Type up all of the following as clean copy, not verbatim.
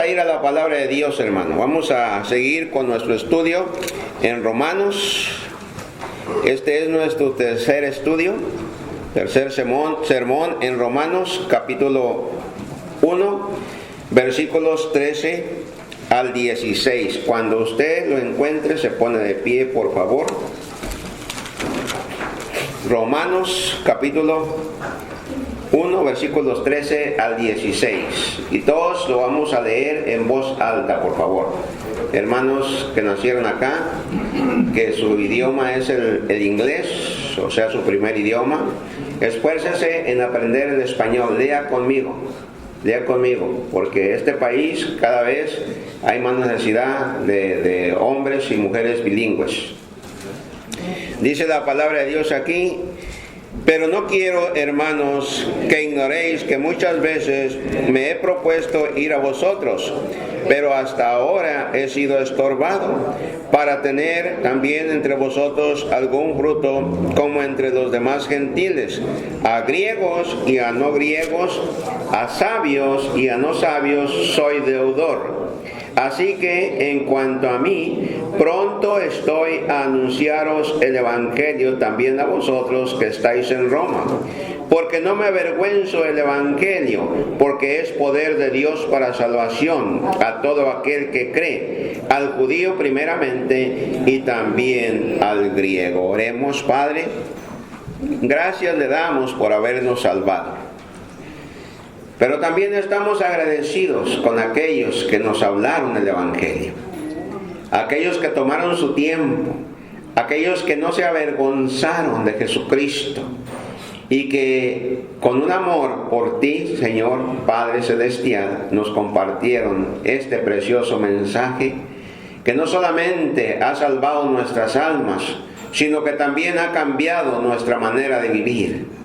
a ir a la palabra de Dios, hermano. Vamos a seguir con nuestro estudio en Romanos. Este es nuestro tercer sermón en Romanos, capítulo 1, versículos 13 al 16. Cuando usted lo encuentre, se pone de pie, por favor. Romanos, capítulo 1, versículos 13 al 16. Y todos lo vamos a leer en voz alta, por favor. Hermanos que nacieron acá, que su idioma es el inglés, o sea, su primer idioma, esfuércese en aprender el español. Lea conmigo, porque este país cada vez hay más necesidad de hombres y mujeres bilingües. Dice la palabra de Dios aquí: pero no quiero, hermanos, que ignoréis que muchas veces me he propuesto ir a vosotros, pero hasta ahora he sido estorbado, para tener también entre vosotros algún fruto como entre los demás gentiles, a griegos y a no griegos, a sabios y a no sabios soy deudor. Así que en cuanto a mí, pronto estoy a anunciaros el Evangelio también a vosotros que estáis en Roma, porque no me avergüenzo del Evangelio, porque es poder de Dios para salvación a todo aquel que cree, al judío primeramente y también al griego. Oremos. Padre, gracias le damos por habernos salvado. Pero también estamos agradecidos con aquellos que nos hablaron el Evangelio, aquellos que tomaron su tiempo, aquellos que no se avergonzaron de Jesucristo y que con un amor por ti, Señor Padre Celestial, nos compartieron este precioso mensaje que no solamente ha salvado nuestras almas, sino que también ha cambiado nuestra manera de vivir.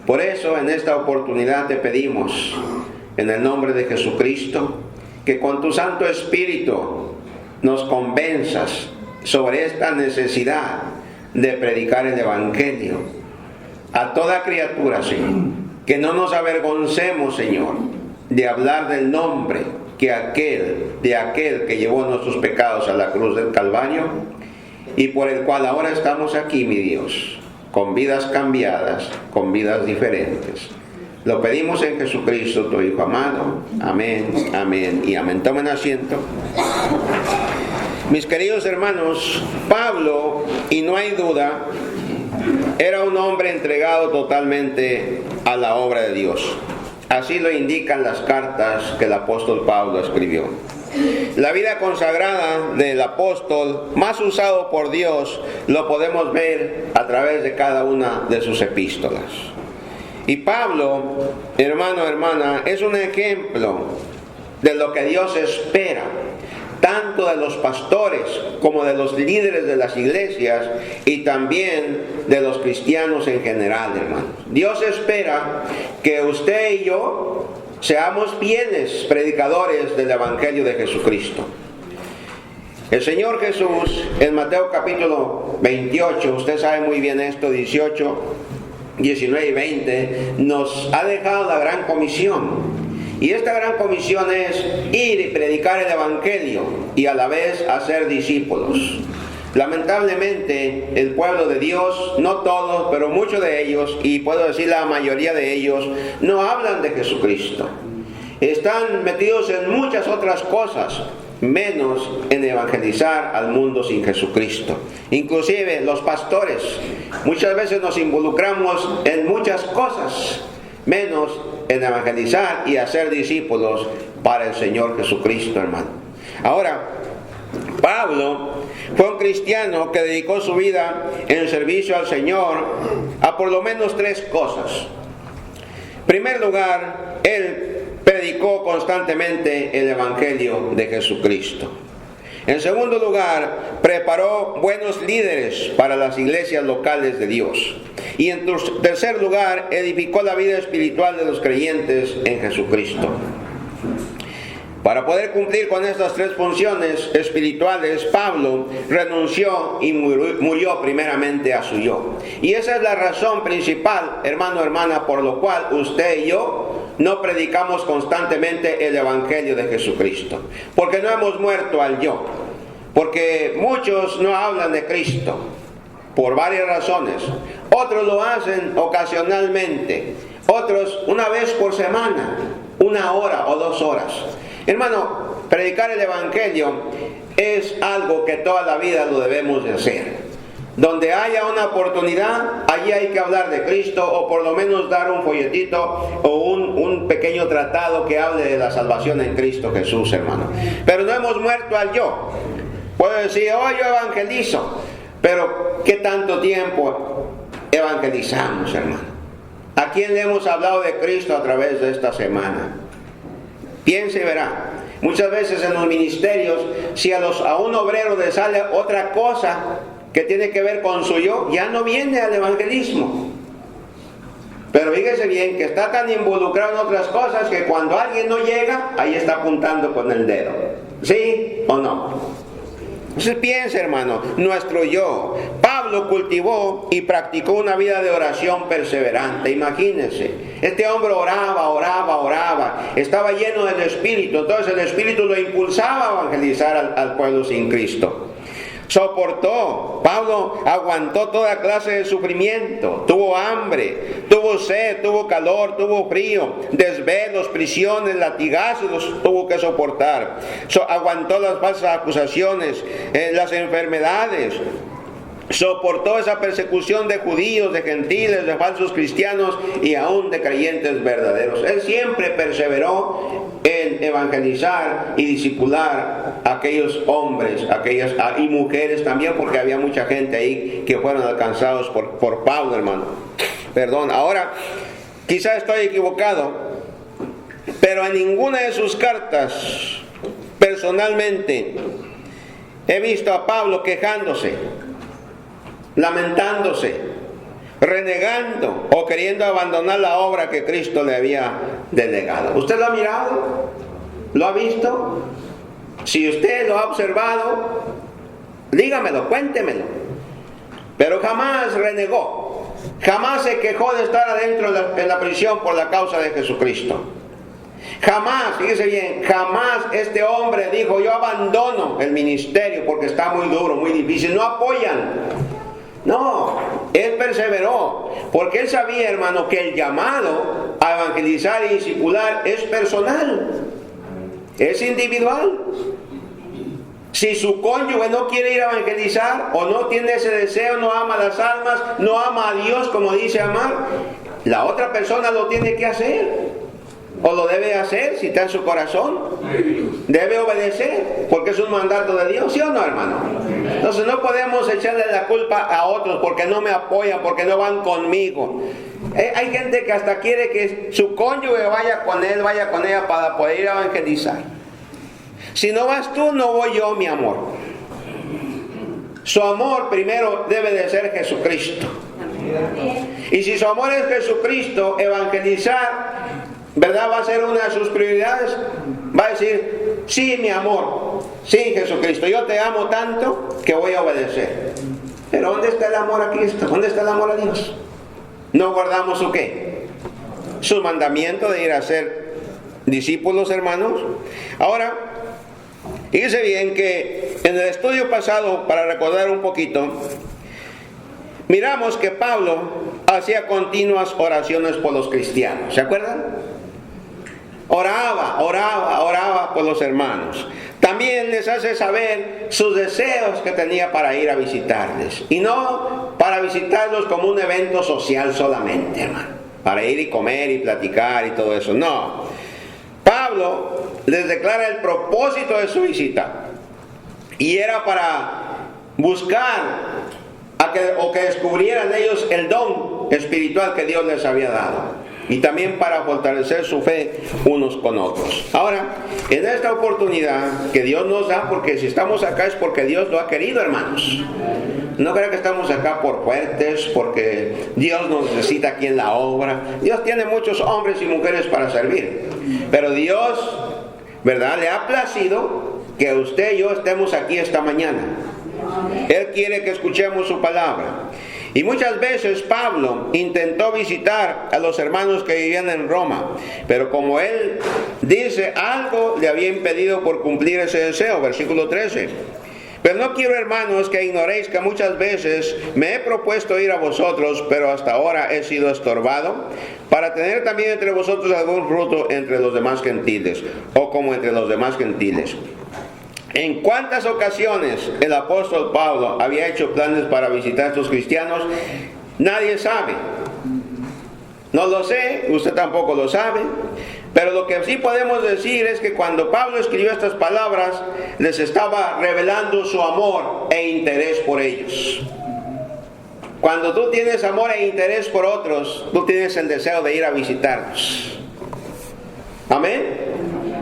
Por eso en esta oportunidad te pedimos, en el nombre de Jesucristo, que con tu Santo Espíritu nos convenzas sobre esta necesidad de predicar el Evangelio a toda criatura, Señor. Que no nos avergoncemos, Señor, de hablar del nombre de aquel que llevó nuestros pecados a la cruz del Calvario y por el cual ahora estamos aquí, mi Dios, con vidas cambiadas, con vidas diferentes. Lo pedimos en Jesucristo, tu Hijo amado. Amén, amén y amén. Tomen asiento. Mis queridos hermanos, Pablo, y no hay duda, era un hombre entregado totalmente a la obra de Dios. Así lo indican las cartas que el apóstol Pablo escribió. La vida consagrada del apóstol, más usado por Dios, lo podemos ver a través de cada una de sus epístolas. Y Pablo, hermano, hermana, es un ejemplo de lo que Dios espera, tanto de los pastores como de los líderes de las iglesias y también de los cristianos en general, hermanos. Dios espera que usted y yo seamos fieles predicadores del Evangelio de Jesucristo. El Señor Jesús, en Mateo capítulo 28, usted sabe muy bien esto, 18, 19 y 20, nos ha dejado la gran comisión. Y esta gran comisión es ir y predicar el Evangelio y a la vez hacer discípulos. Lamentablemente, el pueblo de Dios, no todos, pero muchos de ellos, y puedo decir la mayoría de ellos, no hablan de Jesucristo. Están metidos en muchas otras cosas, menos en evangelizar al mundo sin Jesucristo. Inclusive los pastores, muchas veces nos involucramos en muchas cosas, menos en evangelizar y hacer discípulos para el Señor Jesucristo, hermano. Ahora, Pablo fue un cristiano que dedicó su vida en servicio al Señor a por lo menos tres cosas. En primer lugar, él predicó constantemente el Evangelio de Jesucristo. En segundo lugar, preparó buenos líderes para las iglesias locales de Dios. Y en tercer lugar, edificó la vida espiritual de los creyentes en Jesucristo. Para poder cumplir con estas tres funciones espirituales, Pablo renunció y murió primeramente a su yo. Y esa es la razón principal, hermano, hermana, por lo cual usted y yo no predicamos constantemente el Evangelio de Jesucristo. Porque no hemos muerto al yo. Porque muchos no hablan de Cristo por varias razones. Otros lo hacen ocasionalmente. Otros una vez por semana, 1 hora o 2 horas. Hermano, predicar el Evangelio es algo que toda la vida lo debemos de hacer. Donde haya una oportunidad, allí hay que hablar de Cristo, o por lo menos dar un folletito o un pequeño tratado que hable de la salvación en Cristo Jesús, hermano. Pero no hemos muerto al yo. Puedo decir, oh, yo evangelizo, pero ¿qué tanto tiempo evangelizamos, hermano? ¿A quién le hemos hablado de Cristo a través de esta semana? Piense y verá. Muchas veces en los ministerios, si a un obrero le sale otra cosa que tiene que ver con su yo, ya no viene al evangelismo. Pero fíjese bien que está tan involucrado en otras cosas que cuando alguien no llega, ahí está apuntando con el dedo. ¿Sí o no? Entonces piensa, hermano, nuestro yo. Pablo cultivó y practicó una vida de oración perseverante. Imagínense, este hombre oraba, estaba lleno del Espíritu. Entonces el Espíritu lo impulsaba a evangelizar al pueblo sin Cristo. Soportó, Pablo aguantó toda clase de sufrimiento, tuvo hambre, tuvo sed, tuvo calor, tuvo frío, desvelos, prisiones, latigazos los tuvo que soportar. Aguantó las falsas acusaciones, las enfermedades. Soportó esa persecución de judíos, de gentiles, de falsos cristianos y aún de creyentes verdaderos. Él siempre perseveró en evangelizar y discipular a aquellos hombres, y mujeres también, porque había mucha gente ahí que fueron alcanzados por Pablo, hermano. Perdón, ahora quizá estoy equivocado, pero en ninguna de sus cartas personalmente he visto a Pablo quejándose, lamentándose, renegando o queriendo abandonar la obra que Cristo le había delegado. ¿Usted lo ha mirado? ¿Lo ha visto? Si usted lo ha observado, dígamelo, cuéntemelo. Pero jamás renegó, jamás se quejó de estar adentro en la prisión por la causa de Jesucristo. Jamás, fíjese bien, jamás este hombre dijo, yo abandono el ministerio porque está muy duro, muy difícil. No apoyan. No, él perseveró, porque él sabía, hermano, que el llamado a evangelizar y discipular es personal, es individual. Si su cónyuge no quiere ir a evangelizar, o no tiene ese deseo, no ama las almas, no ama a Dios como dice amar, la otra persona lo tiene que hacer. O lo debe hacer si está en su corazón. Debe obedecer, porque es un mandato de Dios, ¿sí o no, hermano? Entonces no podemos echarle la culpa a otros porque no me apoyan, porque no van conmigo. Hay gente que hasta quiere que su cónyuge vaya con él, vaya con ella para poder ir a evangelizar. Si no vas tú, no voy yo, mi amor. Su amor primero debe de ser Jesucristo. Y si su amor es Jesucristo, evangelizar, ¿verdad? Va a ser una de sus prioridades. Va a decir, sí, mi amor, sí, Jesucristo, yo te amo tanto que voy a obedecer. Pero ¿dónde está el amor a Cristo? ¿Dónde está el amor a Dios? ¿No guardamos su qué? Su mandamiento de ir a ser discípulos, hermanos. Ahora, fíjese bien que en el estudio pasado, para recordar un poquito, miramos que Pablo hacía continuas oraciones por los cristianos. ¿Se acuerdan? Oraba por los hermanos. También les hace saber sus deseos que tenía para ir a visitarles. Y no para visitarlos como un evento social solamente, hermano. Para ir y comer y platicar y todo eso. No. Pablo les declara el propósito de su visita. Y era para buscar que descubrieran ellos el don espiritual que Dios les había dado. Y también para fortalecer su fe unos con otros. Ahora, en esta oportunidad que Dios nos da, porque si estamos acá es porque Dios lo ha querido, hermanos. No crean que estamos acá por fuertes, porque Dios nos necesita aquí en la obra. Dios tiene muchos hombres y mujeres para servir. Pero Dios, ¿verdad?, le ha placido que usted y yo estemos aquí esta mañana. Él quiere que escuchemos su palabra. Y muchas veces Pablo intentó visitar a los hermanos que vivían en Roma, pero como él dice, algo le había impedido por cumplir ese deseo, versículo 13. Pero no quiero, hermanos, que ignoréis que muchas veces me he propuesto ir a vosotros, pero hasta ahora he sido estorbado, para tener también entre vosotros algún fruto entre los demás gentiles, o como entre los demás gentiles. En cuántas ocasiones el apóstol Pablo había hecho planes para visitar a estos cristianos, nadie sabe. No lo sé, usted tampoco lo sabe. Pero lo que sí podemos decir es que cuando Pablo escribió estas palabras, les estaba revelando su amor e interés por ellos. Cuando tú tienes amor e interés por otros, tú tienes el deseo de ir a visitarlos. Amén.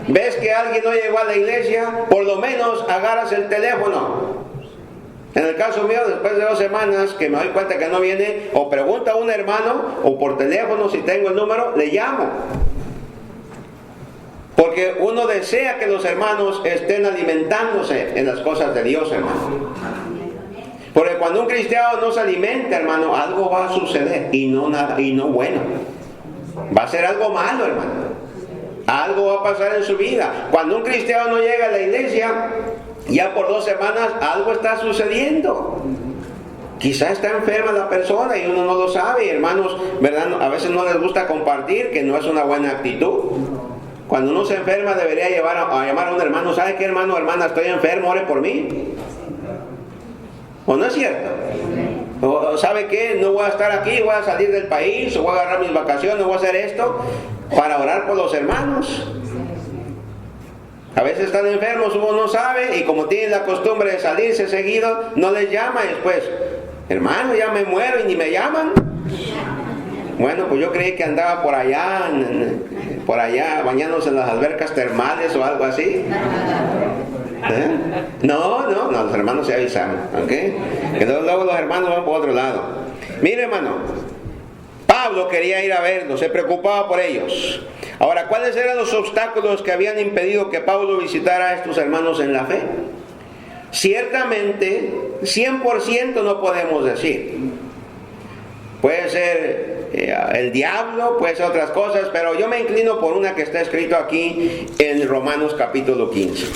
¿Ves que alguien no llegó a la iglesia? Por lo menos agarras el teléfono. En el caso mío, después de 2 semanas que me doy cuenta que no viene, o pregunta a un hermano, o por teléfono, si tengo el número, le llamo. Porque uno desea que los hermanos estén alimentándose en las cosas de Dios, hermano. Porque cuando un cristiano no se alimenta, hermano, algo va a suceder y no bueno. Va a ser algo malo, hermano. Algo va a pasar en su vida. Cuando un cristiano no llega a la iglesia, ya por 2 semanas algo está sucediendo. Quizá está enferma la persona y uno no lo sabe. Y hermanos, ¿verdad? A veces no les gusta compartir, que no es una buena actitud. Cuando uno se enferma debería llamar a un hermano. ¿Sabe qué, hermano, hermana? Estoy enfermo, ore por mí. ¿O no es cierto? ¿O sabe qué? No voy a estar aquí, voy a salir del país, o voy a agarrar mis vacaciones, voy a hacer esto para orar por los hermanos. A veces están enfermos, uno no sabe, y como tienen la costumbre de salirse seguido, no les llama y después, hermano, ya me muero y ni me llaman. Bueno, pues yo creí que andaba por allá bañándose en las albercas termales o algo así. No, los hermanos se avisaron, ¿ok? Que luego los hermanos van por otro lado. Mire, hermano, Pablo quería ir a verlos, se preocupaba por ellos. Ahora, ¿cuáles eran los obstáculos que habían impedido que Pablo visitara a estos hermanos en la fe? Ciertamente, 100% no podemos decir. Puede ser el diablo, puede ser otras cosas, pero yo me inclino por una que está escrito aquí en Romanos capítulo 15.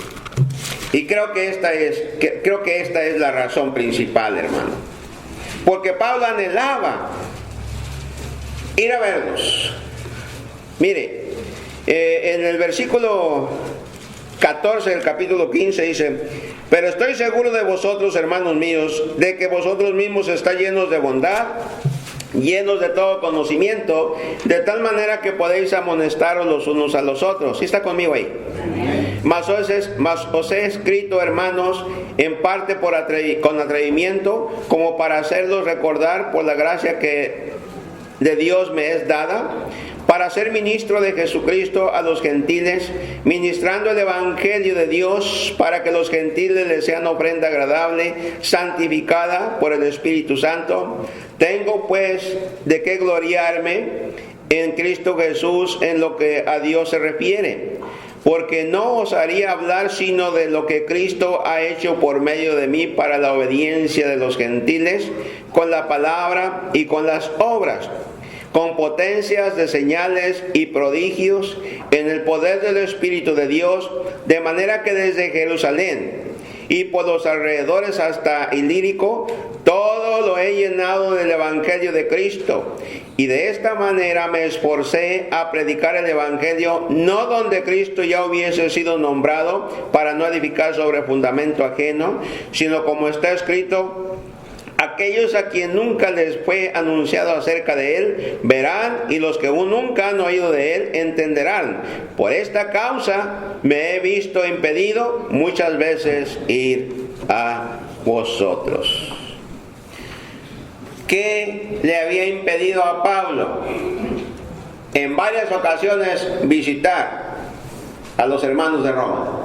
Y creo que esta es la razón principal, hermano. Porque Pablo anhelaba ir a verlos. Mire, en el versículo 14 del capítulo 15 dice: pero estoy seguro de vosotros, hermanos míos, de que vosotros mismos estáis llenos de bondad, llenos de todo conocimiento, de tal manera que podéis amonestaros los unos a los otros. ¿Sí está conmigo ahí? Mas os he escrito, hermanos, en parte con atrevimiento, como para hacerlos recordar por la gracia que de Dios me es dada, para ser ministro de Jesucristo a los gentiles, ministrando el evangelio de Dios, para que los gentiles les sean ofrenda agradable, santificada por el Espíritu Santo. Tengo pues de qué gloriarme en Cristo Jesús en lo que a Dios se refiere, porque no os haría hablar sino de lo que Cristo ha hecho por medio de mí para la obediencia de los gentiles, con la palabra y con las obras, con potencias de señales y prodigios, en el poder del Espíritu de Dios, de manera que desde Jerusalén y por los alrededores hasta Ilírico, todo lo he llenado del Evangelio de Cristo. Y de esta manera me esforcé a predicar el Evangelio, no donde Cristo ya hubiese sido nombrado, para no edificar sobre fundamento ajeno, sino como está escrito: aquellos a quien nunca les fue anunciado acerca de él, verán, y los que aún nunca han oído de él, entenderán. Por esta causa me he visto impedido muchas veces ir a vosotros. ¿Qué le había impedido a Pablo en varias ocasiones visitar a los hermanos de Roma?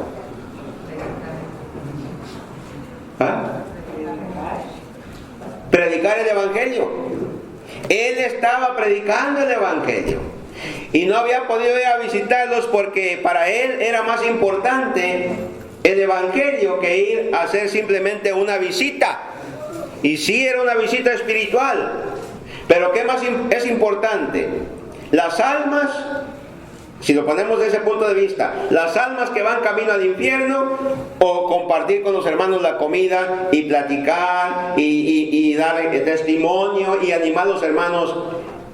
Predicar el Evangelio. Él estaba predicando el Evangelio y no había podido ir a visitarlos porque para él era más importante el Evangelio que ir a hacer simplemente una visita. Y sí era una visita espiritual. Pero ¿qué más es importante? Las almas, si lo ponemos desde ese punto de vista, las almas que van camino al infierno, o compartir con los hermanos la comida y platicar y dar testimonio y animar a los hermanos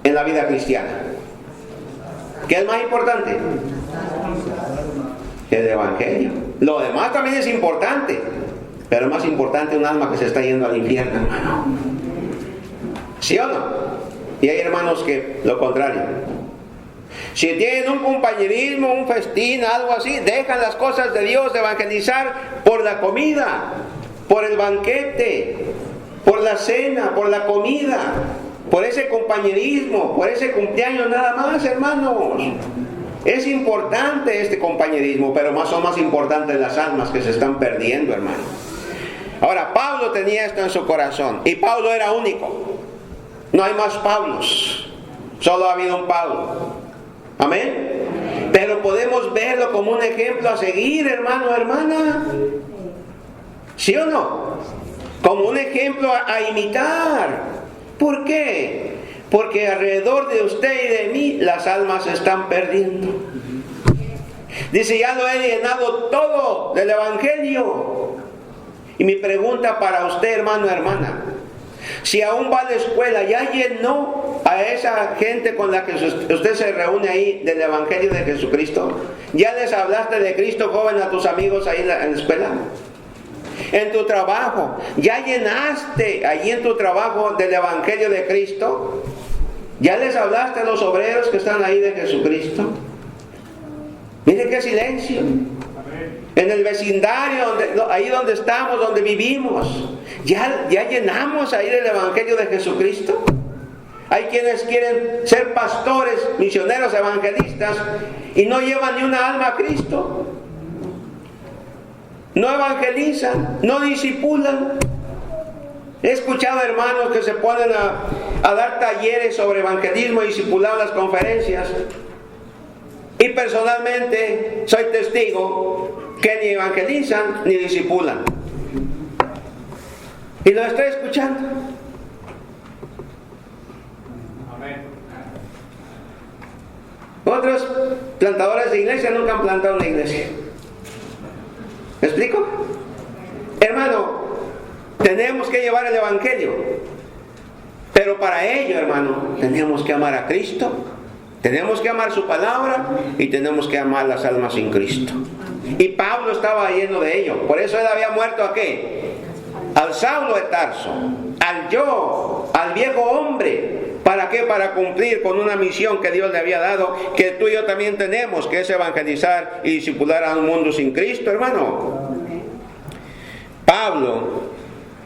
en la vida cristiana. ¿Qué es más importante? El Evangelio. Lo demás también es importante, pero es más importante un alma que se está yendo al infierno, hermano. ¿Sí o no? Y hay hermanos que lo contrario. Si tienen un compañerismo, un festín, algo así, dejan las cosas de Dios de evangelizar por la comida, por el banquete, por la cena, por la comida, por ese compañerismo, por ese cumpleaños nada más, hermanos. Es importante este compañerismo, pero son más importantes las almas que se están perdiendo, hermano. Ahora, Pablo tenía esto en su corazón, y Pablo era único. No hay más Pablos, solo ha habido un Pablo. Amén. Pero podemos verlo como un ejemplo a seguir, hermano, hermana. ¿Sí o no? Como un ejemplo a imitar. ¿Por qué? Porque alrededor de usted y de mí las almas se están perdiendo. Dice, ya lo he llenado todo del Evangelio. Y mi pregunta para usted, hermano, hermana, si aún va a la escuela, ¿ya llenó a esa gente con la que usted se reúne ahí del Evangelio de Jesucristo? ¿Ya les hablaste de Cristo, joven, a tus amigos ahí en la escuela? En tu trabajo, ¿ya llenaste allí en tu trabajo del Evangelio de Cristo? ¿Ya les hablaste a los obreros que están ahí de Jesucristo? Mire qué silencio. En el vecindario, ahí donde estamos, donde vivimos, ¿ya llenamos ahí del Evangelio de Jesucristo? Hay quienes quieren ser pastores, misioneros, evangelistas, y no llevan ni una alma a Cristo. No evangelizan, no discipulan. He escuchado hermanos que se ponen a dar talleres sobre evangelismo y discipulado en las conferencias. Y personalmente soy testigo que ni evangelizan ni discipulan. Y lo estoy escuchando. Amén. Otros plantadores de iglesia nunca han plantado una iglesia. ¿Me explico? Hermano, tenemos que llevar el Evangelio. Pero para ello, hermano, tenemos que amar a Cristo, tenemos que amar su palabra y tenemos que amar las almas sin Cristo. Y Pablo estaba lleno de ello. Por eso él había muerto ¿a qué? Al Saulo de Tarso, al yo, al viejo hombre. ¿Para qué? Para cumplir con una misión que Dios le había dado, que tú y yo también tenemos, que es evangelizar y discipular a un mundo sin Cristo, hermano. Pablo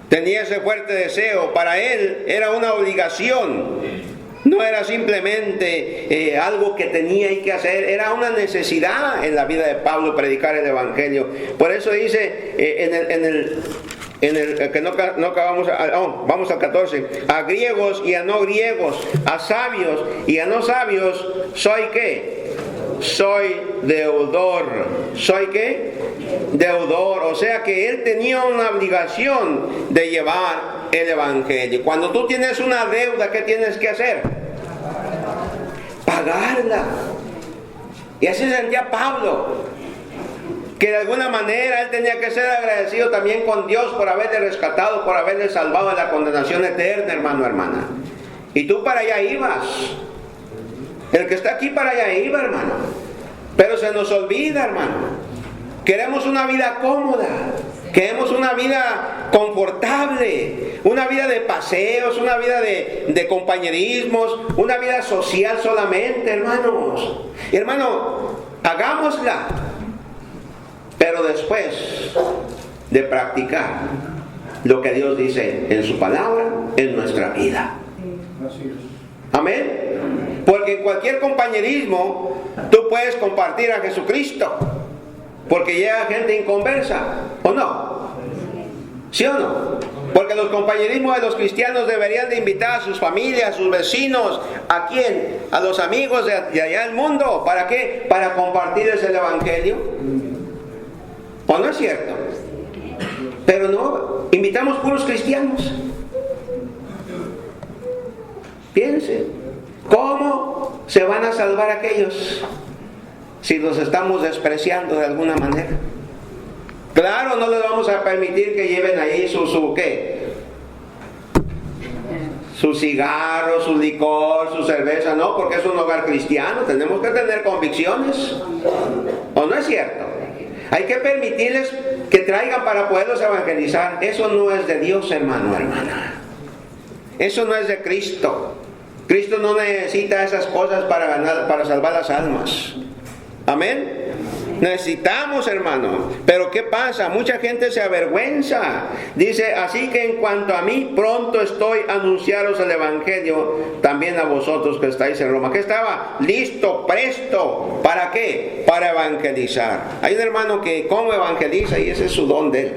tenía ese fuerte deseo. Para él era una obligación. No era simplemente algo que tenía que hacer, era una necesidad en la vida de Pablo predicar el Evangelio. Por eso dice que no acabamos, vamos al 14, a griegos y a no griegos, a sabios y a no sabios, ¿soy qué? Soy deudor. ¿Soy qué? Deudor. O sea que él tenía una obligación de llevar el Evangelio. Cuando tú tienes una deuda, ¿qué tienes que hacer? Pagarla. Y así sentía Pablo, que de alguna manera él tenía que ser agradecido también con Dios por haberle rescatado, por haberle salvado de la condenación eterna, hermano, hermana. Y tú para allá ibas. El que está aquí para allá iba, hermano. Pero se nos olvida, hermano. Queremos una vida cómoda. Queremos una vida confortable. Una vida de paseos, una vida de compañerismos, una vida social solamente, hermanos. Y hermano, hagámosla. Pero después de practicar lo que Dios dice en su palabra, en nuestra vida. Amén. Porque en cualquier compañerismo tú puedes compartir a Jesucristo, porque llega gente inconversa, ¿o no? ¿Sí o no? Porque los compañerismos de los cristianos deberían de invitar a sus familias, a sus vecinos, ¿a quién? A los amigos de allá del mundo. ¿Para qué? Para compartirles el Evangelio. ¿O no es cierto? Pero no, invitamos puros cristianos. ¿Cómo se van a salvar aquellos si los estamos despreciando de alguna manera? Claro, no les vamos a permitir que lleven ahí ¿qué? Su cigarro, su licor, su cerveza, no, porque es un hogar cristiano. Tenemos que tener convicciones. ¿O no es cierto? Hay que permitirles que traigan para poderlos evangelizar. Eso no es de Dios, hermano, hermana. Eso no es de Cristo. Cristo no necesita esas cosas para salvar las almas. Amén. Necesitamos, hermano. Pero ¿qué pasa? Mucha gente se avergüenza. Dice, así que en cuanto a mí, pronto estoy a anunciaros el evangelio también a vosotros que estáis en Roma. ¿Qué estaba? Listo, presto. ¿Para qué? Para evangelizar. Hay un hermano que como evangeliza y ese es su don de él.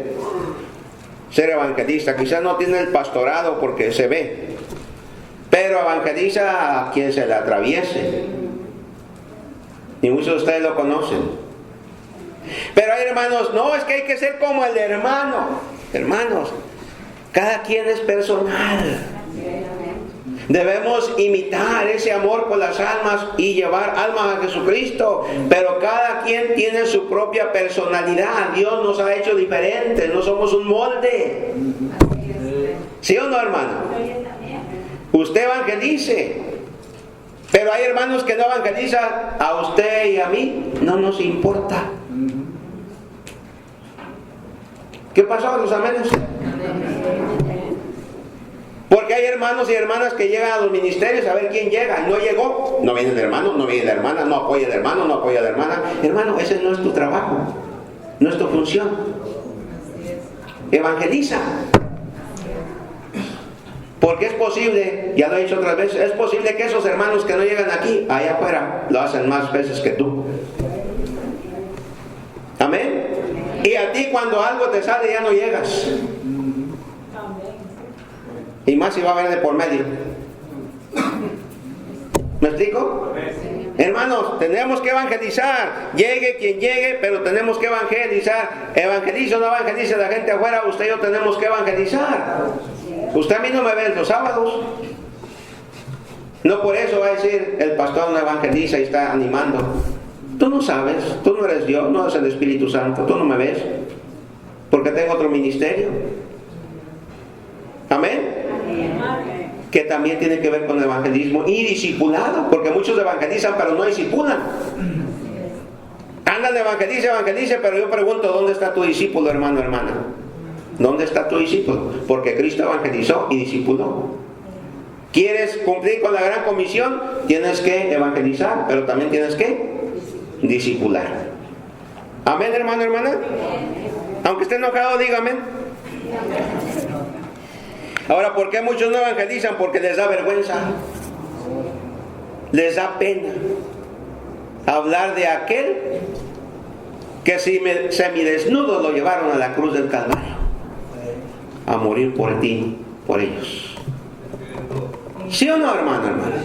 Ser evangelista. Quizás no tiene el pastorado porque se ve, pero evangeliza a quien se le atraviese. Y muchos de ustedes lo conocen. Pero hay hermanos, no, es que hay que ser como el hermano. Hermanos, cada quien es personal. Debemos imitar ese amor por las almas y llevar almas a Jesucristo. Pero cada quien tiene su propia personalidad. Dios nos ha hecho diferentes, no somos un molde. ¿Sí o no, hermano? Usted evangelice. Pero hay hermanos que no evangelizan. A usted y a mí no nos importa. ¿Qué pasó a los amenes? Porque hay hermanos y hermanas que llegan a los ministerios a ver quién llega. No llegó, no viene el hermano, no viene la hermana, no apoya al hermano, no apoya a la hermana. Hermano, ese no es tu trabajo, no es tu función. Evangeliza. Porque es posible, ya lo he dicho otras veces, es posible que esos hermanos que no llegan aquí, allá afuera, lo hacen más veces que tú. Amén. Y a ti cuando algo te sale ya no llegas. Y más si va a haber de por medio. ¿Me explico? Hermanos, tenemos que evangelizar. Llegue quien llegue, pero tenemos que evangelizar. Evangelice o no evangelice la gente afuera, usted y yo tenemos que evangelizar. Usted a mí no me ve los sábados. No por eso va a decir el pastor no evangeliza y está animando. Tú no sabes, tú no eres Dios, no eres el Espíritu Santo, tú no me ves, porque tengo otro ministerio. Amén. Que también tiene que ver con el evangelismo y discipulado, porque muchos evangelizan pero no discipulan. Andan evangelice, pero yo pregunto, ¿dónde está tu discípulo, hermano, hermana? ¿Dónde está tu discípulo? Porque Cristo evangelizó y discipuló. ¿Quieres cumplir con la gran comisión? Tienes que evangelizar, pero también tienes que discipular. Amén, hermano, hermana. Aunque esté enojado, diga amén. Ahora, ¿por qué muchos no evangelizan? Porque les da vergüenza, les da pena hablar de aquel que semidesnudo lo llevaron a la cruz del Calvario a morir por ti, por ellos. ¿Sí o no, hermano, hermana?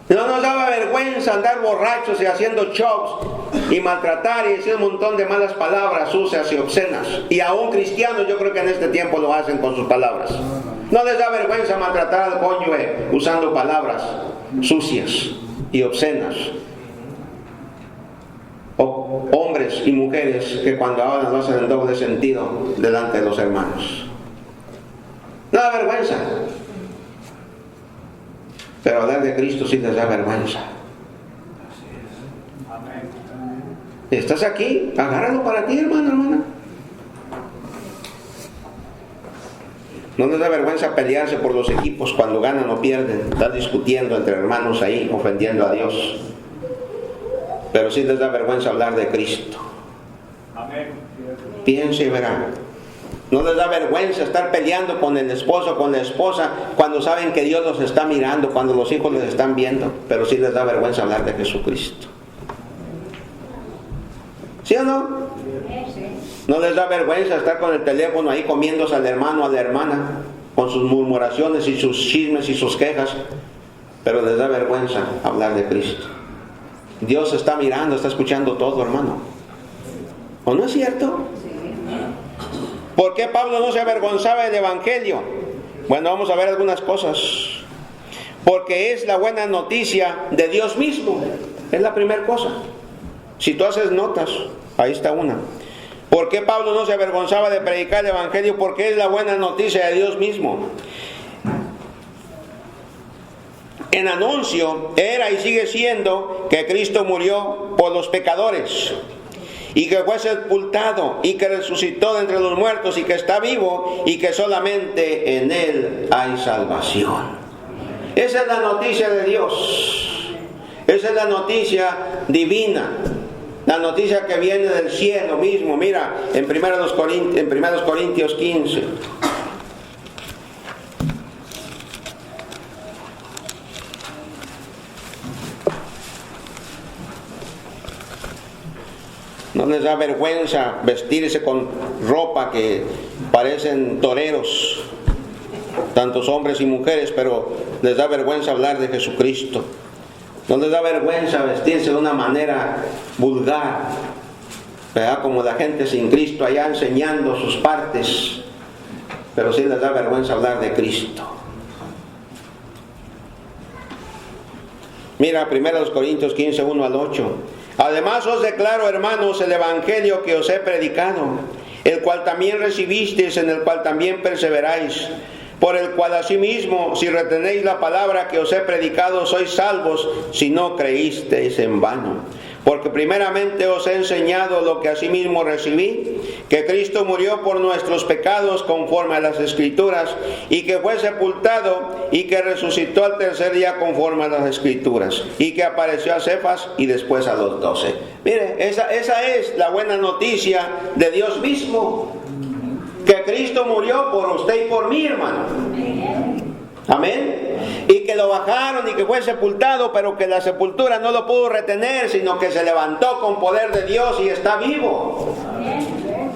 No nos daba vergüenza andar borrachos y haciendo shows y maltratar y decir un montón de malas palabras sucias y obscenas. Y aún cristianos yo creo que en este tiempo lo hacen con sus palabras. No les da vergüenza maltratar al cónyuge usando palabras sucias y obscenas. O hombres y mujeres que cuando hablan lo hacen en doble sentido delante de los hermanos. No da vergüenza. Pero hablar de Cristo sí les da vergüenza. ¿Estás aquí? Agárralo para ti, hermano, hermana. No les da vergüenza pelearse por los equipos cuando ganan o pierden. Están discutiendo entre hermanos ahí, ofendiendo a Dios. Pero sí les da vergüenza hablar de Cristo. Piense y verá. No les da vergüenza estar peleando con el esposo o con la esposa cuando saben que Dios los está mirando, cuando los hijos les están viendo, pero sí les da vergüenza hablar de Jesucristo. ¿Sí o no? No les da vergüenza estar con el teléfono ahí comiéndose al hermano o a la hermana con sus murmuraciones y sus chismes y sus quejas, pero les da vergüenza hablar de Cristo. Dios está mirando, está escuchando todo, hermano. ¿O no es cierto? ¿Por qué Pablo no se avergonzaba del Evangelio? Bueno, vamos a ver algunas cosas. porque es la buena noticia de Dios mismo. Es la primera cosa. Si tú haces notas, ahí está una. ¿Por qué Pablo no se avergonzaba de predicar el Evangelio? Porque es la buena noticia de Dios mismo. En anuncio era y sigue siendo que Cristo murió por los pecadores, y que fue sepultado, y que resucitó de entre los muertos, y que está vivo, y que solamente en Él hay salvación. Esa es la noticia de Dios. Esa es la noticia divina. La noticia que viene del cielo mismo. Mira, en 1 Corintios 15. No les da vergüenza vestirse con ropa que parecen toreros, tantos hombres y mujeres, pero les da vergüenza hablar de Jesucristo. No les da vergüenza vestirse de una manera vulgar, ¿verdad? Como la gente sin Cristo allá enseñando sus partes, pero sí les da vergüenza hablar de Cristo. Mira, 1 Corintios 15, 1 al 8. Además os declaro, hermanos, el evangelio que os he predicado, el cual también recibisteis, en el cual también perseveráis, por el cual asimismo, si retenéis la palabra que os he predicado, sois salvos, si no creísteis en vano. Porque primeramente os he enseñado lo que asimismo recibí, que Cristo murió por nuestros pecados conforme a las Escrituras, y que fue sepultado, y que resucitó al tercer día conforme a las Escrituras, y que apareció a Cefas y después a los 12. Mire, esa es la buena noticia de Dios mismo, que Cristo murió por usted y por mí, hermano. Amén. Y que lo bajaron y que fue sepultado, pero que la sepultura no lo pudo retener, sino que se levantó con poder de Dios y está vivo.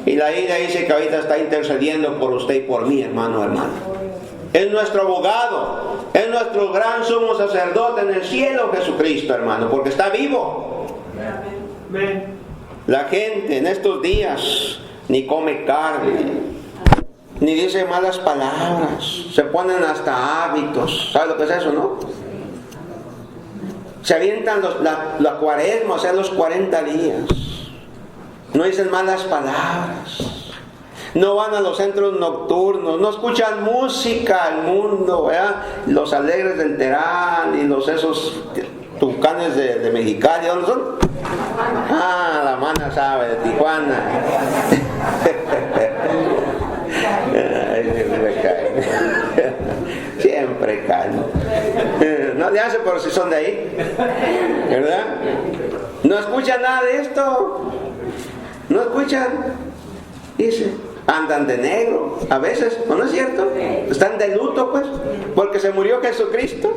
Y la Biblia dice que ahorita está intercediendo por usted y por mí, hermano. Es nuestro abogado, es nuestro gran sumo sacerdote en el cielo, Jesucristo, hermano, porque está vivo. La gente en estos días ni come carne, ni dice malas palabras, se ponen hasta hábitos. ¿Sabe lo que es eso, no? Se avientan la cuaresma, o sea, los 40 días. No dicen malas palabras, no van a los centros nocturnos, no escuchan música al mundo, ¿verdad? Los alegres del Terán y esos tucanes de Mexicali, ¿dónde son? Ah, la mana sabe, de Tijuana. Siempre caen. No le hace por si son de ahí, ¿verdad? No escuchan nada de esto. No escuchan. Dice, andan de negro a veces, ¿no es cierto? Están de luto, pues, porque se murió Jesucristo.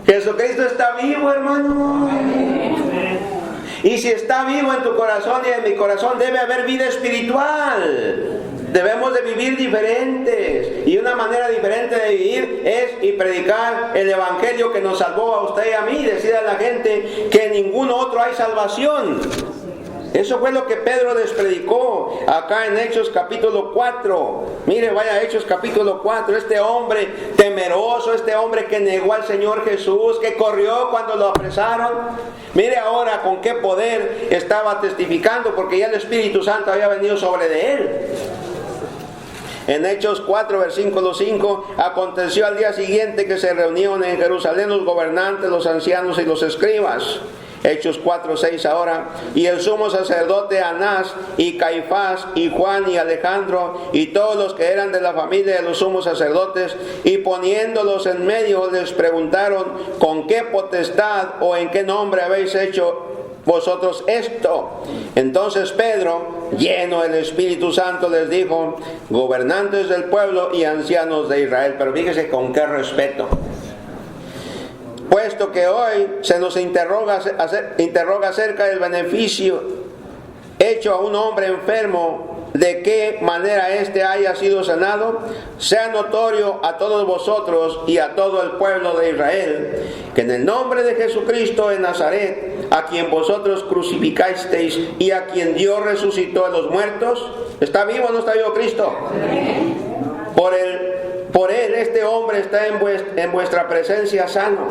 Jesucristo está vivo, hermano. Y si está vivo en tu corazón y en mi corazón, debe haber vida espiritual. Debemos de vivir diferentes, y una manera diferente de vivir es y predicar el evangelio que nos salvó a usted y a mí, decir a la gente que en ningún otro hay salvación. Eso fue lo que Pedro les predicó acá en Hechos capítulo 4. Mire, vaya a Hechos capítulo 4. Este hombre temeroso, este hombre que negó al Señor Jesús, que corrió cuando lo apresaron. Mire ahora con qué poder estaba testificando, porque ya el Espíritu Santo había venido sobre de él. En Hechos 4, versículo 5, aconteció al día siguiente que se reunieron en Jerusalén los gobernantes, los ancianos y los escribas. Hechos 4, 6 ahora. Y el sumo sacerdote Anás y Caifás y Juan y Alejandro y todos los que eran de la familia de los sumos sacerdotes, y poniéndolos en medio les preguntaron: ¿con qué potestad o en qué nombre habéis hecho vosotros esto? Entonces Pedro, lleno del Espíritu Santo, les dijo: gobernantes del pueblo y ancianos de Israel. Pero fíjese con qué respeto. Puesto que hoy se nos interroga acerca del beneficio hecho a un hombre enfermo, de qué manera éste haya sido sanado, sea notorio a todos vosotros y a todo el pueblo de Israel, que en el nombre de Jesucristo de Nazaret, a quien vosotros crucificasteis y a quien Dios Por él este hombre está en vuestra presencia sano.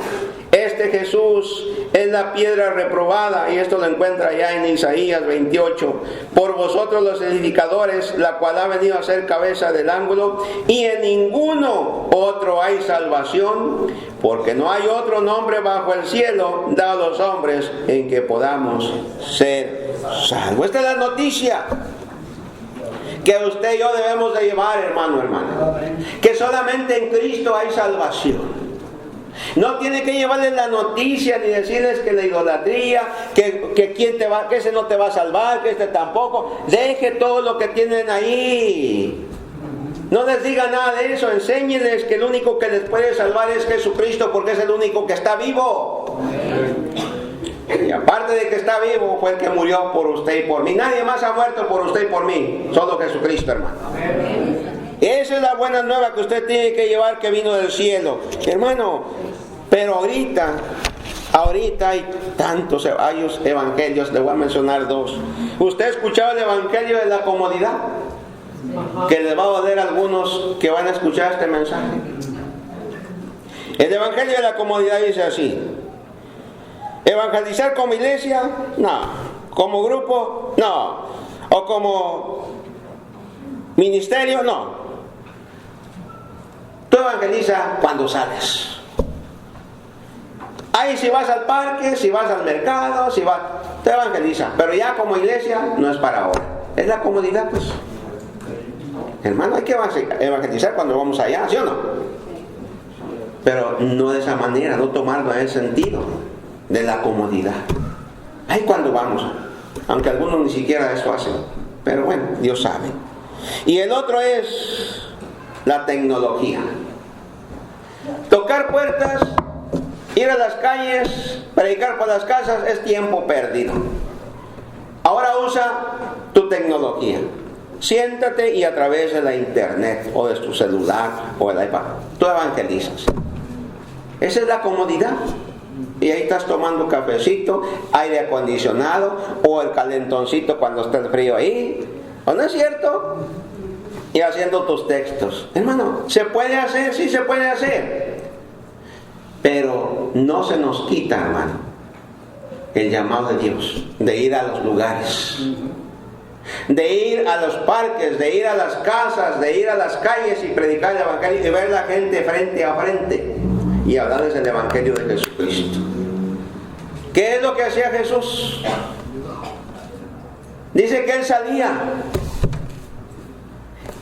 Este Jesús es la piedra reprobada, y esto lo encuentra ya en Isaías 28. Por vosotros los edificadores, la cual ha venido a ser cabeza del ángulo, y en ninguno otro hay salvación, porque no hay otro nombre bajo el cielo dado a los hombres en que podamos ser salvos. Esta es la noticia que usted y yo debemos de llevar, hermano, hermana. Que solamente en Cristo hay salvación. No tiene que llevarles la noticia ni decirles que la idolatría, que ese no te va a salvar, que este tampoco. Deje todo lo que tienen ahí. No les diga nada de eso. Enséñenles que el único que les puede salvar es Jesucristo, porque es el único que está vivo. Y aparte de que está vivo, fue el que murió por usted y por mí. Nadie más ha muerto por usted y por mí, solo Jesucristo, hermano. Esa es la buena nueva que usted tiene que llevar, que vino del cielo, hermano. Pero ahorita hay tantos varios evangelios. Le voy a mencionar dos. ¿Usted ha escuchado el evangelio de la comodidad? Que les va a doler a algunos que van a escuchar este mensaje. El evangelio de la comodidad dice así: evangelizar como iglesia, no. Como grupo, no. O como ministerio, no. Tú evangeliza cuando sales. Ahí si vas al parque, si vas al mercado, te evangeliza. Pero ya como iglesia no es para ahora. Es la comodidad, pues. Hermano, hay que evangelizar cuando vamos allá, ¿sí o no? Pero no de esa manera, no tomarlo en el sentido de la comodidad. Ahí cuando vamos, aunque algunos ni siquiera eso hacen, pero bueno, Dios sabe. Y el otro es la tecnología. Tocar puertas, ir a las calles, predicar por las casas es tiempo perdido. Ahora usa tu tecnología. Siéntate y a través de la internet o de tu celular o el iPad, tú evangelizas. Esa es la comodidad. Y ahí estás tomando cafecito, aire acondicionado o el calentoncito cuando está el frío ahí. ¿O no es cierto? Y haciendo tus textos. Hermano, ¿se puede hacer? Sí, se puede hacer. Pero no se nos quita, hermano, el llamado de Dios de ir a los lugares, de ir a los parques, de ir a las casas, de ir a las calles y predicar el evangelio y ver a la gente frente a frente y hablarles del evangelio de Jesucristo. ¿Qué es lo que hacía Jesús? Dice que él salía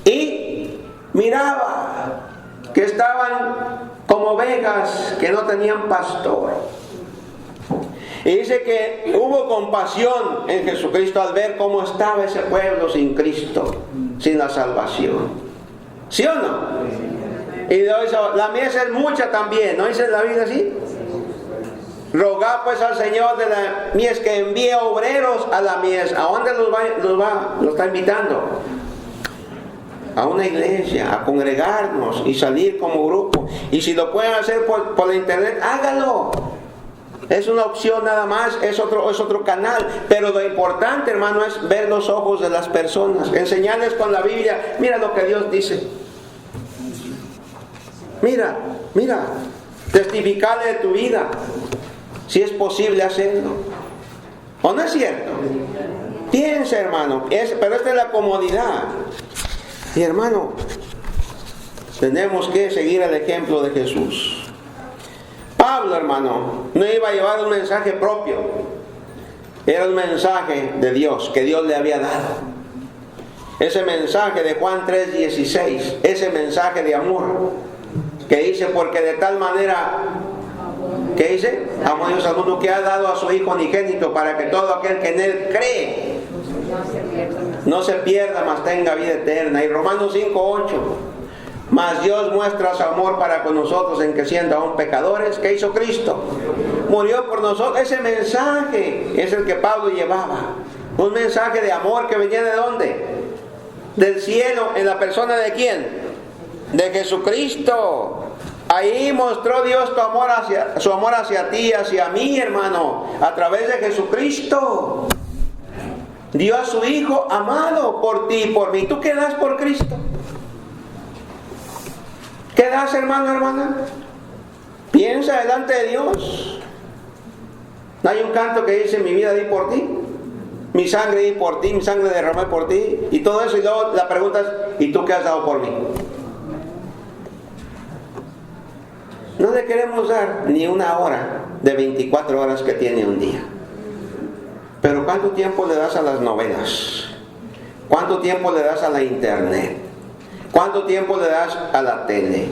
y miraba que estaban como ovejas que no tenían pastor. Y dice que hubo compasión en Jesucristo al ver cómo estaba ese pueblo sin Cristo, sin la salvación. ¿Sí o no? Y la mies es mucha también, ¿no dice la Biblia así? Rogad pues al Señor de la mies que envíe obreros a la mies. ¿A dónde los está invitando? A una iglesia, a congregarnos y salir como grupo. Y si lo pueden hacer por la internet, hágalo. Es una opción nada más, es otro canal. Pero lo importante, hermano, es ver los ojos de las personas, enseñarles con la Biblia. Mira lo que Dios dice. Mira, testificarle de tu vida, si es posible hacerlo. ¿O no es cierto? Piensa, hermano, pero esta es la comodidad. Y hermano, tenemos que seguir el ejemplo de Jesús. Pablo, hermano, no iba a llevar un mensaje propio. Era un mensaje de Dios, que Dios le había dado. Ese mensaje de Juan 3:16, ese mensaje de amor, que dice, porque de tal manera, ¿qué dice? Amó Dios al mundo que ha dado a su Hijo unigénito, para que todo aquel que en Él cree no se pierda, mas tenga vida eterna. Y Romanos 5:8, mas Dios muestra su amor para con nosotros en que siendo aún pecadores, ¿qué hizo Cristo? Murió por nosotros. Ese mensaje es el que Pablo llevaba. Un mensaje de amor que venía ¿de dónde? Del cielo, en la persona de ¿quién? De Jesucristo. Ahí mostró Dios su amor hacia ti, hacia mí, hermano, a través de Jesucristo. Dio a su Hijo amado por ti y por mí. ¿Tú qué das por Cristo? ¿Qué das, hermano, hermana? Piensa delante de Dios. ¿No hay un canto que dice: mi vida di por ti, mi sangre di por ti, mi sangre derramé por ti? Y todo eso, y luego la pregunta es: ¿y tú qué has dado por mí? No le queremos dar ni una hora de 24 horas que tiene un día. Pero ¿cuánto tiempo le das a las novelas? ¿Cuánto tiempo le das a la internet? ¿Cuánto tiempo le das a la tele?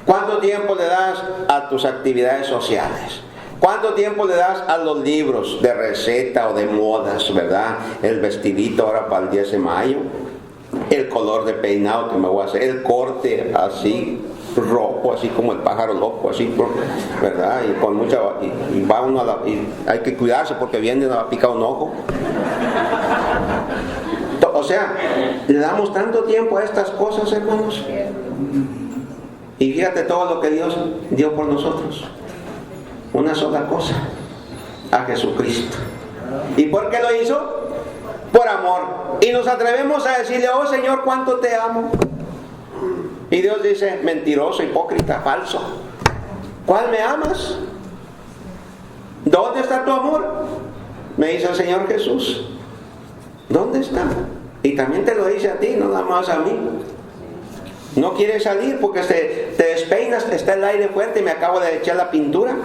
¿Cuánto tiempo le das a tus actividades sociales? ¿Cuánto tiempo le das a los libros de receta o de modas, verdad? El vestidito ahora para el 10 de mayo, el color de peinado que me voy a hacer, el corte así, rojo, así como el pájaro loco, así, ¿verdad? Y con mucha, y va uno y hay que cuidarse porque viene a picar un ojo. O sea, le damos tanto tiempo a estas cosas, hermanos. Y fíjate todo lo que Dios dio por nosotros. Una sola cosa: a Jesucristo. ¿Y por qué lo hizo? Por amor. Y nos atrevemos a decirle: oh Señor, cuánto te amo. Y Dios dice: mentiroso, hipócrita, falso. ¿Cuál me amas? ¿Dónde está tu amor? Me dice el Señor Jesús. ¿Dónde está? Y también te lo dice a ti, no nada más a mí. No quieres salir porque te despeinas, está el aire fuerte y me acabo de echar la pintura.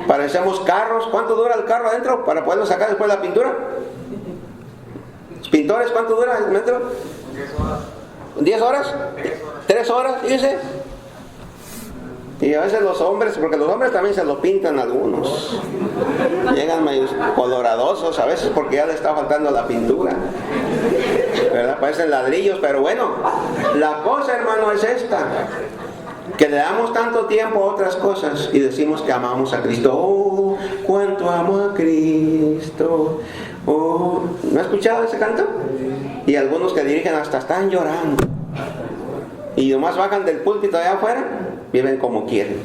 Parecemos carros. ¿Cuánto dura el carro adentro para poderlo sacar después de la pintura? ¿Los pintores cuánto dura el metro? 10 horas. 3 horas, dice. Y a veces los hombres, porque los hombres también se lo pintan algunos, llegan medio coloradosos a veces porque ya le está faltando la pintura, ¿verdad? Parecen ladrillos, pero bueno, la cosa, hermano, es esta: que le damos tanto tiempo a otras cosas y decimos que amamos a Cristo. Oh, cuánto amo a Cristo. Oh, ¿no has escuchado ese canto? Y algunos que dirigen hasta están llorando. Y nomás bajan del púlpito allá afuera, viven como quieren.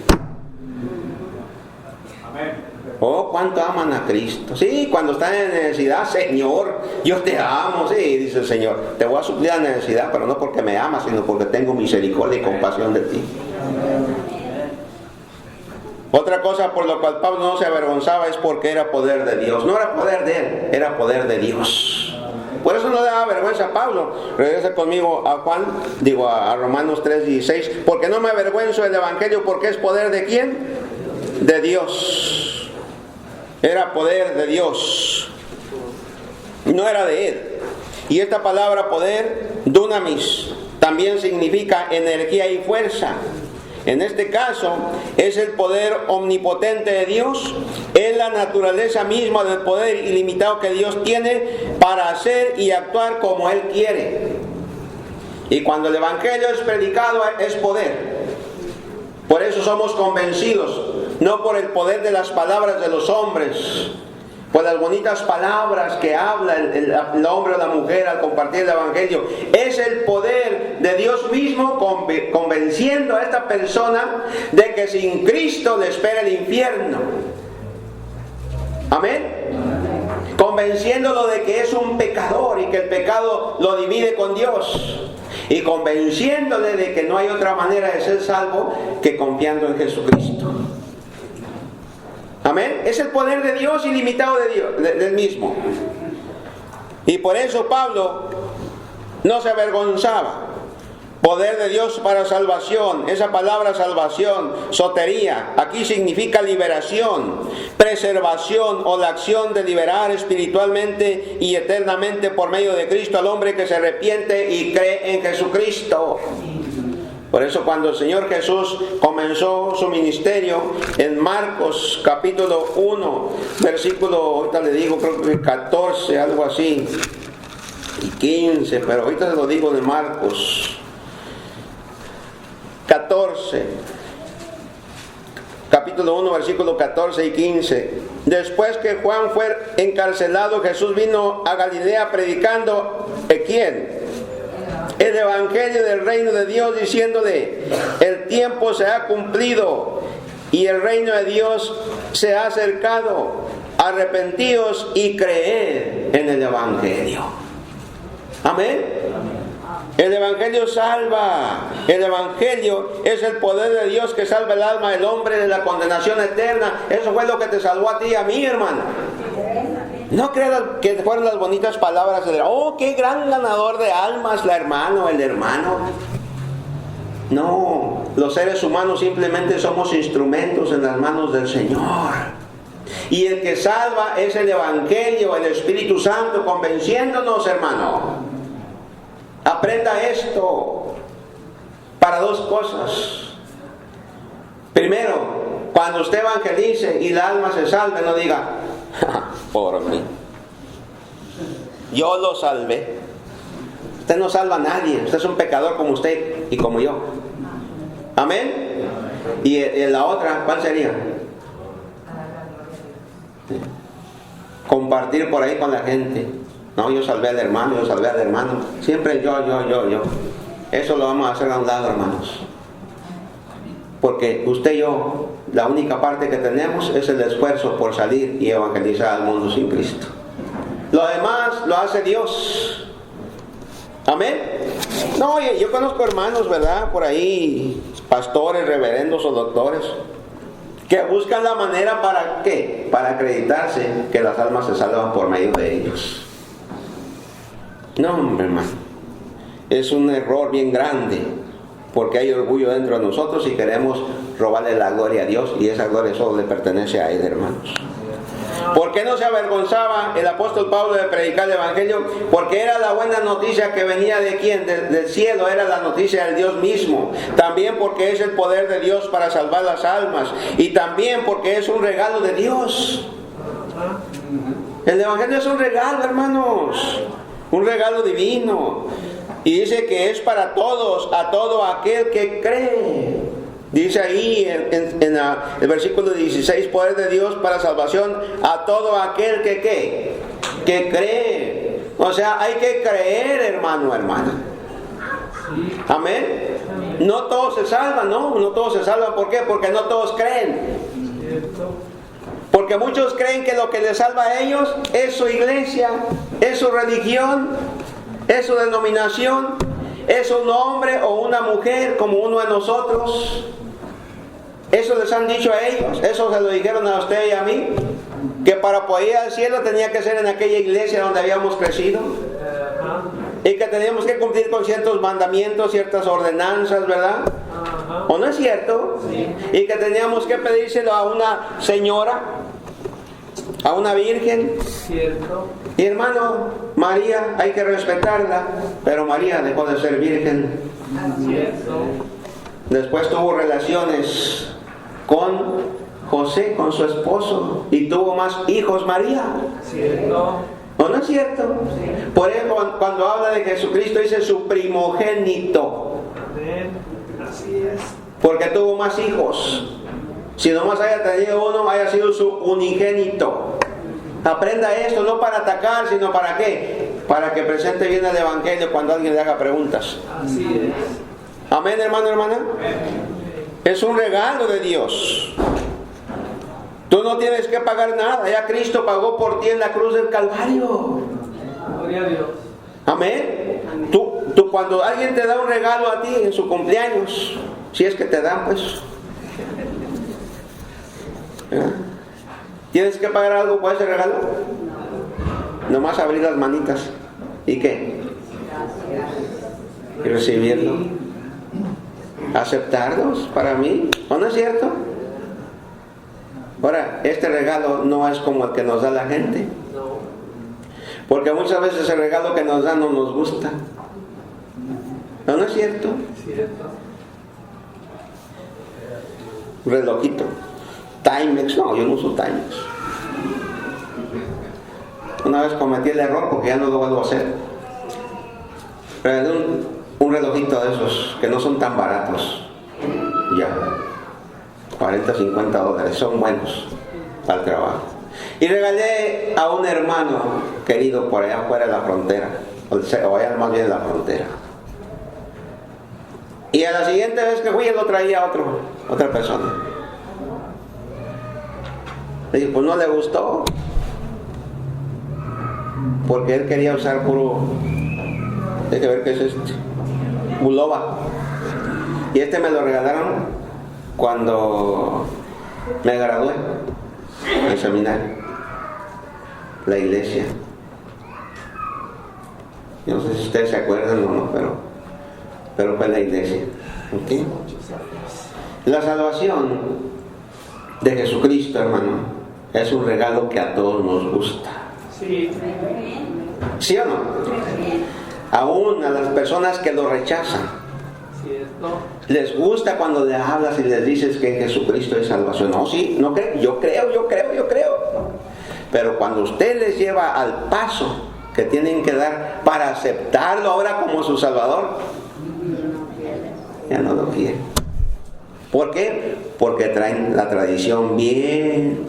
Oh, cuánto aman a Cristo. Sí, cuando están en necesidad: Señor, yo te amo. Sí, dice el Señor, te voy a suplir la necesidad, pero no porque me amas, sino porque tengo misericordia y compasión de ti. Otra cosa por lo cual Pablo no se avergonzaba es porque era poder de Dios. No era poder de él, era poder de Dios. Por eso no le daba vergüenza a Pablo. Regresa conmigo a Romanos 3:16. Porque no me avergüenzo del Evangelio, porque es poder ¿de quién? De Dios. Era poder de Dios. No era de él. Y esta palabra poder, dunamis, también significa energía y fuerza. En este caso, es el poder omnipotente de Dios, es la naturaleza misma del poder ilimitado que Dios tiene para hacer y actuar como Él quiere. Y cuando el Evangelio es predicado, es poder. Por eso somos convencidos, no por el poder de las palabras de los hombres, por las bonitas palabras que habla el hombre o la mujer al compartir el Evangelio. Es el poder de Dios mismo convenciendo a esta persona de que sin Cristo le espera el infierno. Amén. Convenciéndolo de que es un pecador y que el pecado lo divide con Dios. Y convenciéndole de que no hay otra manera de ser salvo que confiando en Jesucristo. Amén. Es el poder de Dios ilimitado de Dios, del mismo. Y por eso Pablo no se avergonzaba. Poder de Dios para salvación. Esa palabra salvación, sotería, aquí significa liberación, preservación o la acción de liberar espiritualmente y eternamente por medio de Cristo al hombre que se arrepiente y cree en Jesucristo. Por eso cuando el Señor Jesús comenzó su ministerio en Marcos capítulo 1, versículo, ahorita le digo, creo que 14, algo así, y 15, pero ahorita se lo digo de Marcos 14, capítulo 1, versículo 14 y 15. Después que Juan fue encarcelado, Jesús vino a Galilea predicando, ¿de quién? El evangelio del reino de Dios, diciéndole: el tiempo se ha cumplido y el reino de Dios se ha acercado. Arrepentíos y creed en el evangelio. Amén. El Evangelio salva. El Evangelio es el poder de Dios que salva el alma del hombre de la condenación eterna. Eso fue lo que te salvó a ti y a mí, hermano. No creas que fueron las bonitas palabras de oh, qué gran ganador de almas el hermano. No, los seres humanos simplemente somos instrumentos en las manos del Señor. Y el que salva es el Evangelio, el Espíritu Santo, convenciéndonos, hermano. Aprenda esto para dos cosas. Primero, cuando usted evangelice y la alma se salve, no diga, por mí, yo lo salvé. Usted no salva a nadie. Usted es un pecador como usted y como yo. Amén. Y la otra, ¿cuál sería? Compartir por ahí con la gente. No, yo salvé al hermano, Siempre yo. Eso lo vamos a hacer a un lado, hermanos. Porque usted y yo, la única parte que tenemos es el esfuerzo por salir y evangelizar al mundo sin Cristo. Lo demás lo hace Dios. Amén. No, yo conozco hermanos, ¿verdad? Por ahí, pastores, reverendos o doctores, que buscan la manera para ¿qué? Para acreditarse que las almas se salvan por medio de ellos. No, hombre, hermano. Es un error bien grande, porque hay orgullo dentro de nosotros y queremos robarle la gloria a Dios, y esa gloria solo le pertenece a Él, hermanos. ¿Por qué no se avergonzaba el apóstol Pablo de predicar el Evangelio? Porque era la buena noticia que venía de ¿quién? Del cielo, era la noticia del Dios mismo. También porque es el poder de Dios para salvar las almas, y también porque es un regalo de Dios. El Evangelio es un regalo, hermanos, un regalo divino, y dice que es para todos, a todo aquel que cree. Dice ahí en el versículo 16, poder de Dios para salvación a todo aquel que cree. O sea, hay que creer, hermana. Amén. No todos se salvan, no todos se salvan. ¿Por qué? Porque no todos creen. Porque muchos creen que lo que les salva a ellos es su iglesia, es su religión, es su denominación, es un hombre o una mujer como uno de nosotros. Eso les han dicho a ellos, eso se lo dijeron a usted y a mí, que para poder ir al cielo tenía que ser en aquella iglesia donde habíamos crecido, y que teníamos que cumplir con ciertos mandamientos, ciertas ordenanzas, ¿verdad? ¿O no es cierto? Sí. Y que teníamos que pedírselo a una señora, a una virgen. Cierto. Y hermano, María hay que respetarla, pero María dejó de ser virgen. Cierto. Después tuvo relaciones con José, con su esposo, y tuvo más hijos María. ¿Cierto? ¿O no es cierto? Sí. Por eso cuando habla de Jesucristo dice su primogénito. Amén. Así es. Porque tuvo más hijos. Si nomás haya tenido uno, haya sido su unigénito. Aprenda esto, no para atacar, sino para ¿qué? Para que presente bien el Evangelio cuando alguien le haga preguntas. Así es. Amén, hermano, hermana. Amén. Es un regalo de Dios. Tú no tienes que pagar nada. Ya Cristo pagó por ti en la cruz del Calvario. Gloria a Dios. Amén. Tú cuando alguien te da un regalo a ti en su cumpleaños, si es que te dan, pues, ¿tienes que pagar algo por ese regalo? Nomás abrir las manitas. ¿Y qué? Y recibirlo. Aceptarlos para mí. ¿O no es cierto? Ahora, este regalo no es como el que nos da la gente. Porque muchas veces el regalo que nos dan no nos gusta. ¿No es cierto? Un relojito. Timex. No, yo no uso Timex. Una vez cometí el error porque ya no lo vuelvo a hacer. Pero un relojito de esos que no son tan baratos. Ya. $40-50. Son buenos para el trabajo. Y regalé a un hermano querido por allá afuera de la frontera. O allá más bien de la frontera. Y a la siguiente vez que fui, él lo traía a otra persona. Le dije, pues no le gustó. Porque él quería usar puro Deje ver qué es este. Bulova. Y este me lo regalaron cuando me gradué del seminario. La iglesia. Yo no sé si ustedes se acuerdan o no, pero fue la iglesia. ¿Okay? La salvación de Jesucristo, hermano, es un regalo que a todos nos gusta. Sí. ¿Sí o no? Aún a las personas que lo rechazan, les gusta cuando les hablas y les dices que en Jesucristo hay salvación. No, sí, no creo, yo creo. Pero cuando usted les lleva al paso que tienen que dar para aceptarlo ahora como su Salvador, ya no lo quieren. ¿Por qué? Porque traen la tradición bien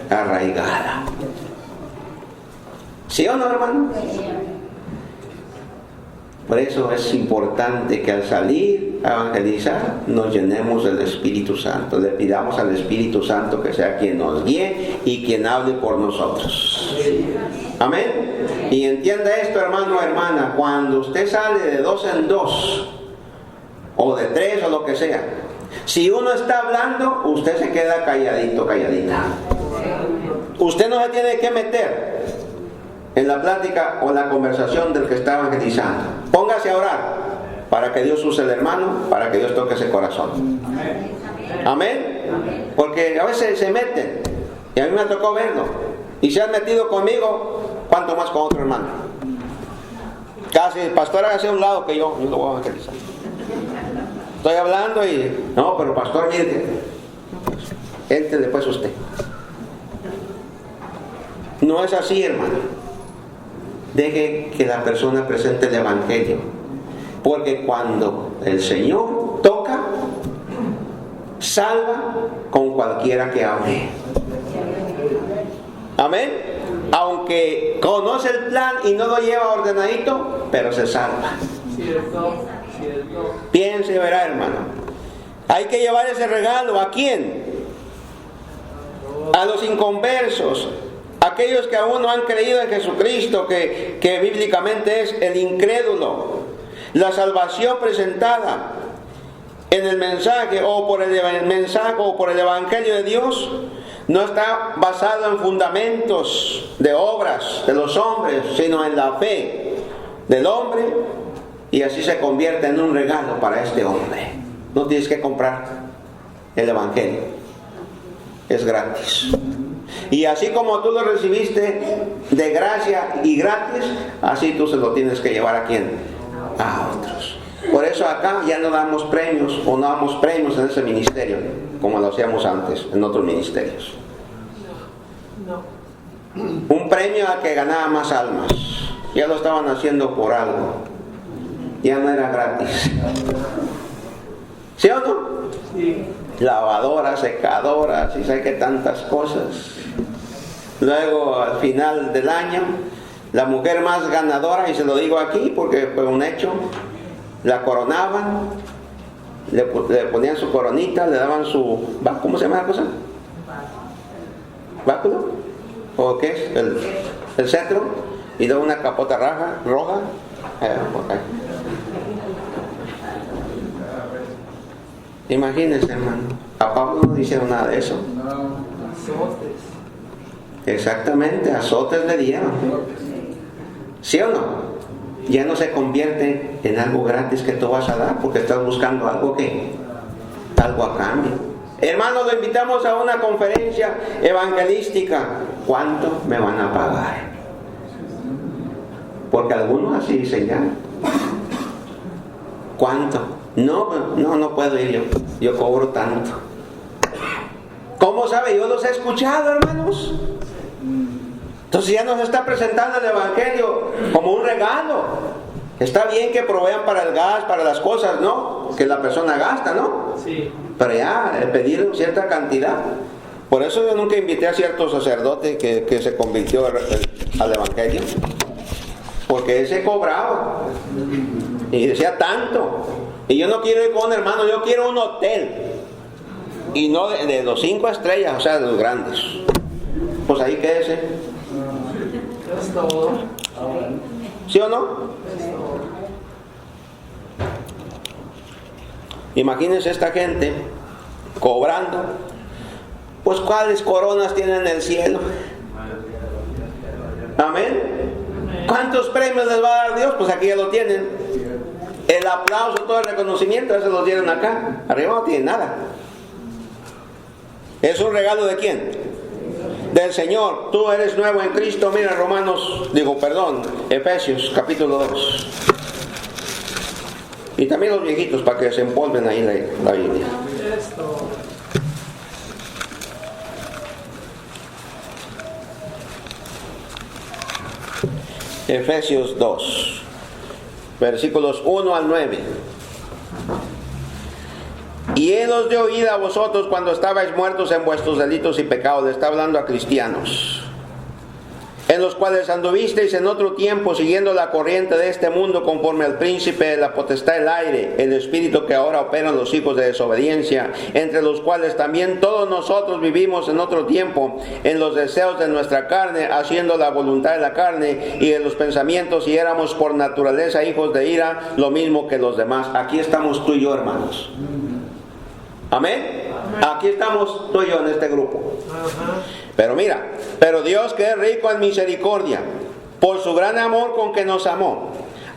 arraigada. ¿Sí o no, hermano? Por eso es importante que al salir a evangelizar nos llenemos del Espíritu Santo. Le pidamos al Espíritu Santo que sea quien nos guíe y quien hable por nosotros. Amén. Y entienda esto, hermano o hermana, cuando usted sale de 2 en 2 o de 3 o lo que sea, si uno está hablando, usted se queda calladito, calladita. Usted no se tiene que meter en la plática o la conversación del que está evangelizando. Póngase a orar para que Dios use el hermano, para que Dios toque ese corazón. Amén. Porque a veces se meten, y a mí me tocó verlo, y se han metido conmigo, cuanto más con otro hermano. Casi el pastor hace a un lado que yo lo voy a evangelizar. Estoy hablando y, no, pero pastor, mire, entre después usted. No es así, hermano. Deje que la persona presente el evangelio, porque cuando el Señor toca, salva con cualquiera que hable. Amén. Aunque conoce el plan y no lo lleva ordenadito, pero se salva. Piense y verá, hermano. Hay que llevar ese regalo. ¿A quién? A los inconversos, aquellos que aún no han creído en Jesucristo, que bíblicamente es el incrédulo. La salvación presentada en el mensaje o por el mensaje o por el evangelio de Dios no está basado en fundamentos de obras de los hombres, sino en la fe del hombre, y así se convierte en un regalo para este hombre. No tienes que comprar el evangelio, es gratis. Y así como tú lo recibiste de gracia y gratis, así tú se lo tienes que llevar ¿a quién? A otros. Por eso acá ya no damos premios, o no damos premios en ese ministerio como lo hacíamos antes en otros ministerios. Un premio a que ganaba más almas. Ya lo estaban haciendo por algo, ya no era gratis. ¿Sí o no? Sí. Lavadoras, secadoras y sé que tantas cosas. Luego al final del año, la mujer más ganadora, y se lo digo aquí porque fue un hecho, la coronaban, le ponían su coronita, le daban su, ¿cómo se llama la cosa? ¿Báculo? ¿O qué es? El cetro, y luego una capota roja. Okay. Imagínense, hermano, a Pablo no hicieron nada de eso. Azotes. Exactamente, azotes le dieron. ¿Sí o no? Ya no se convierte en algo gratis que tú vas a dar, porque estás buscando algo a cambio. Hermano, lo invitamos a una conferencia evangelística. ¿Cuánto me van a pagar? Porque algunos así dicen ya. ¿Cuánto? No puedo ir yo cobro tanto. ¿Cómo sabe? Yo los he escuchado, hermanos. Entonces ya nos está presentando el evangelio como un regalo. Está bien que provean para el gas, para las cosas, ¿no? Que la persona gasta, ¿no? Sí. Pero ya, pedir cierta cantidad. Por eso yo nunca invité a cierto sacerdote que se convirtió al evangelio. Porque él se cobraba. Y decía tanto. Y yo no quiero ir con un hermano, yo quiero un hotel. Y no de los 5 estrellas, o sea, de los grandes. Pues ahí quédese. Es todo. ¿Sí o no? Imagínense esta gente cobrando. Pues ¿cuáles coronas tienen en el cielo? Amén. ¿Cuántos premios les va a dar Dios? Pues aquí ya lo tienen. El aplauso, todo el reconocimiento, se los dieron acá. Arriba no tienen nada. ¿Es un regalo de quién? Del Señor. Tú eres nuevo en Cristo. Mira Efesios capítulo 2. Y también los viejitos para que se empolven ahí la Biblia. Efesios 2, versículos 1 al 9. Y Él os dio vida a vosotros cuando estabais muertos en vuestros delitos y pecados. Le está hablando a cristianos, en los cuales anduvisteis en otro tiempo, siguiendo la corriente de este mundo, conforme al príncipe de la potestad del aire, el espíritu que ahora opera en los hijos de desobediencia, entre los cuales también todos nosotros vivimos en otro tiempo, en los deseos de nuestra carne, haciendo la voluntad de la carne y de los pensamientos, y éramos por naturaleza hijos de ira, lo mismo que los demás. Aquí estamos tú y yo, hermanos. Amén. Aquí estamos tú y yo en este grupo. Pero mira, pero Dios, que es rico en misericordia, por su gran amor con que nos amó,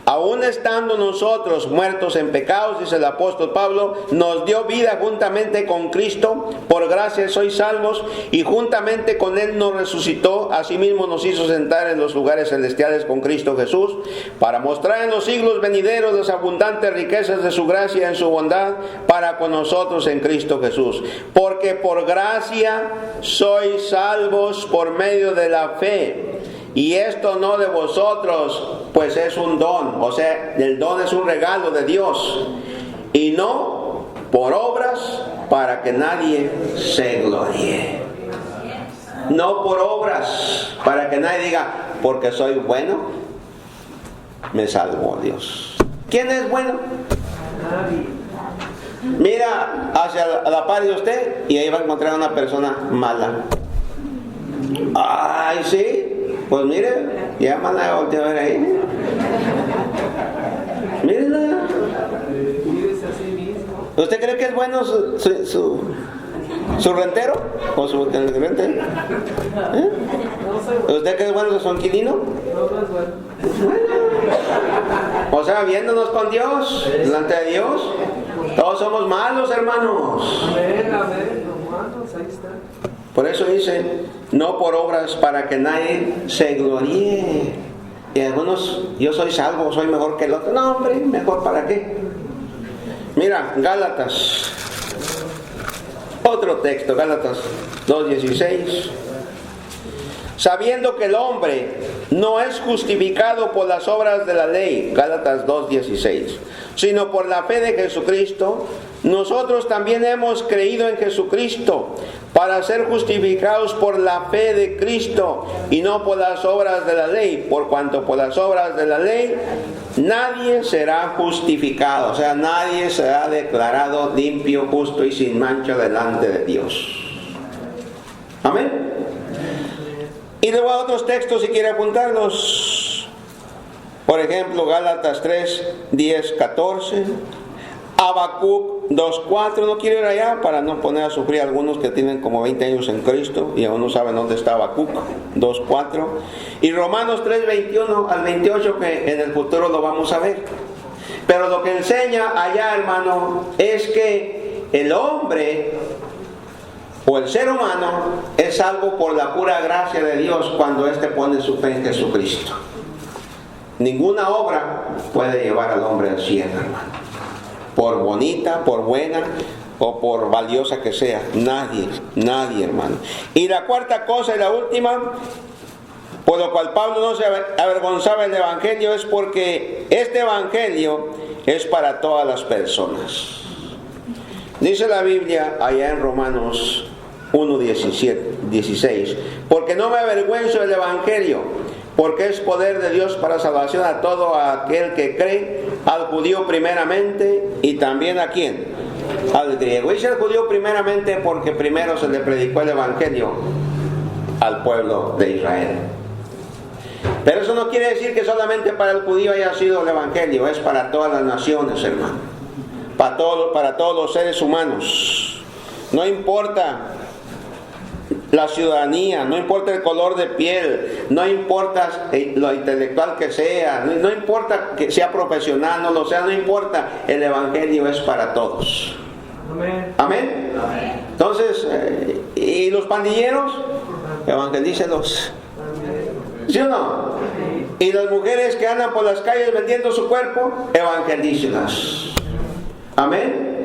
aun estando nosotros muertos en pecados, dice el apóstol Pablo, nos dio vida juntamente con Cristo, por gracia sois salvos, y juntamente con Él nos resucitó, asimismo nos hizo sentar en los lugares celestiales con Cristo Jesús, para mostrar en los siglos venideros las abundantes riquezas de su gracia en su bondad para con nosotros en Cristo Jesús. Porque por gracia sois salvos por medio de la fe. Y esto no de vosotros, pues es un don. O sea, el don es un regalo de Dios. Y no por obras, para que nadie se gloríe. No por obras, para que nadie diga, porque soy bueno, me salvó Dios. ¿Quién es bueno? Mira hacia la par de usted y ahí va a encontrar una persona mala. Ay, sí. Pues mire, ya van a voltear a ver ahí. Mírenla. ¿Usted cree que es bueno su rentero? ¿O su rentero? ¿Eh? ¿Usted cree que es bueno su inquilino? O sea, viéndonos con Dios, delante de Dios, todos somos malos, hermanos. Amén, hermanos, ahí está. Por eso dice, no por obras, para que nadie se gloríe. Y algunos, yo soy salvo, soy mejor que el otro. No, hombre, mejor para qué. Mira, Gálatas, otro texto, Gálatas 2:16. Sabiendo que el hombre no es justificado por las obras de la ley, Gálatas 2:16, sino por la fe de Jesucristo, nosotros también hemos creído en Jesucristo para ser justificados por la fe de Cristo y no por las obras de la ley, por cuanto por las obras de la ley nadie será justificado, o sea, nadie será declarado limpio, justo y sin mancha delante de Dios. Amén. Y luego a otros textos si quiere apuntarlos. Por ejemplo, Gálatas 3:10-14, Habacuc 2:4. No quiero ir allá para no poner a sufrir a algunos que tienen como 20 años en Cristo y aún no saben dónde está Habacuc 2:4. Y Romanos 3:21-28, que en el futuro lo vamos a ver. Pero lo que enseña allá, hermano, es que el hombre o el ser humano es salvo por la pura gracia de Dios cuando éste pone su fe en Jesucristo. Ninguna obra puede llevar al hombre al cielo, hermano. Por bonita, por buena o por valiosa que sea. Nadie, hermano. Y la cuarta cosa y la última, por lo cual Pablo no se avergonzaba del Evangelio, es porque este Evangelio es para todas las personas. Dice la Biblia allá en Romanos 1:16, porque no me avergüenzo del Evangelio, porque es poder de Dios para salvación a todo aquel que cree, al judío primeramente y también a quién, al griego. Dice el judío primeramente porque primero se le predicó el Evangelio al pueblo de Israel. Pero eso no quiere decir que solamente para el judío haya sido el Evangelio, es para todas las naciones, hermano. para todos los seres humanos. No importa la ciudadanía, no importa el color de piel, no importa lo intelectual que sea, no importa que sea profesional, no lo sea, no importa, el Evangelio es para todos. Amén. Amén. Entonces, ¿y los pandilleros? Evangelícelos. ¿Sí o no? Y las mujeres que andan por las calles vendiendo su cuerpo, evangelícelas. Amén.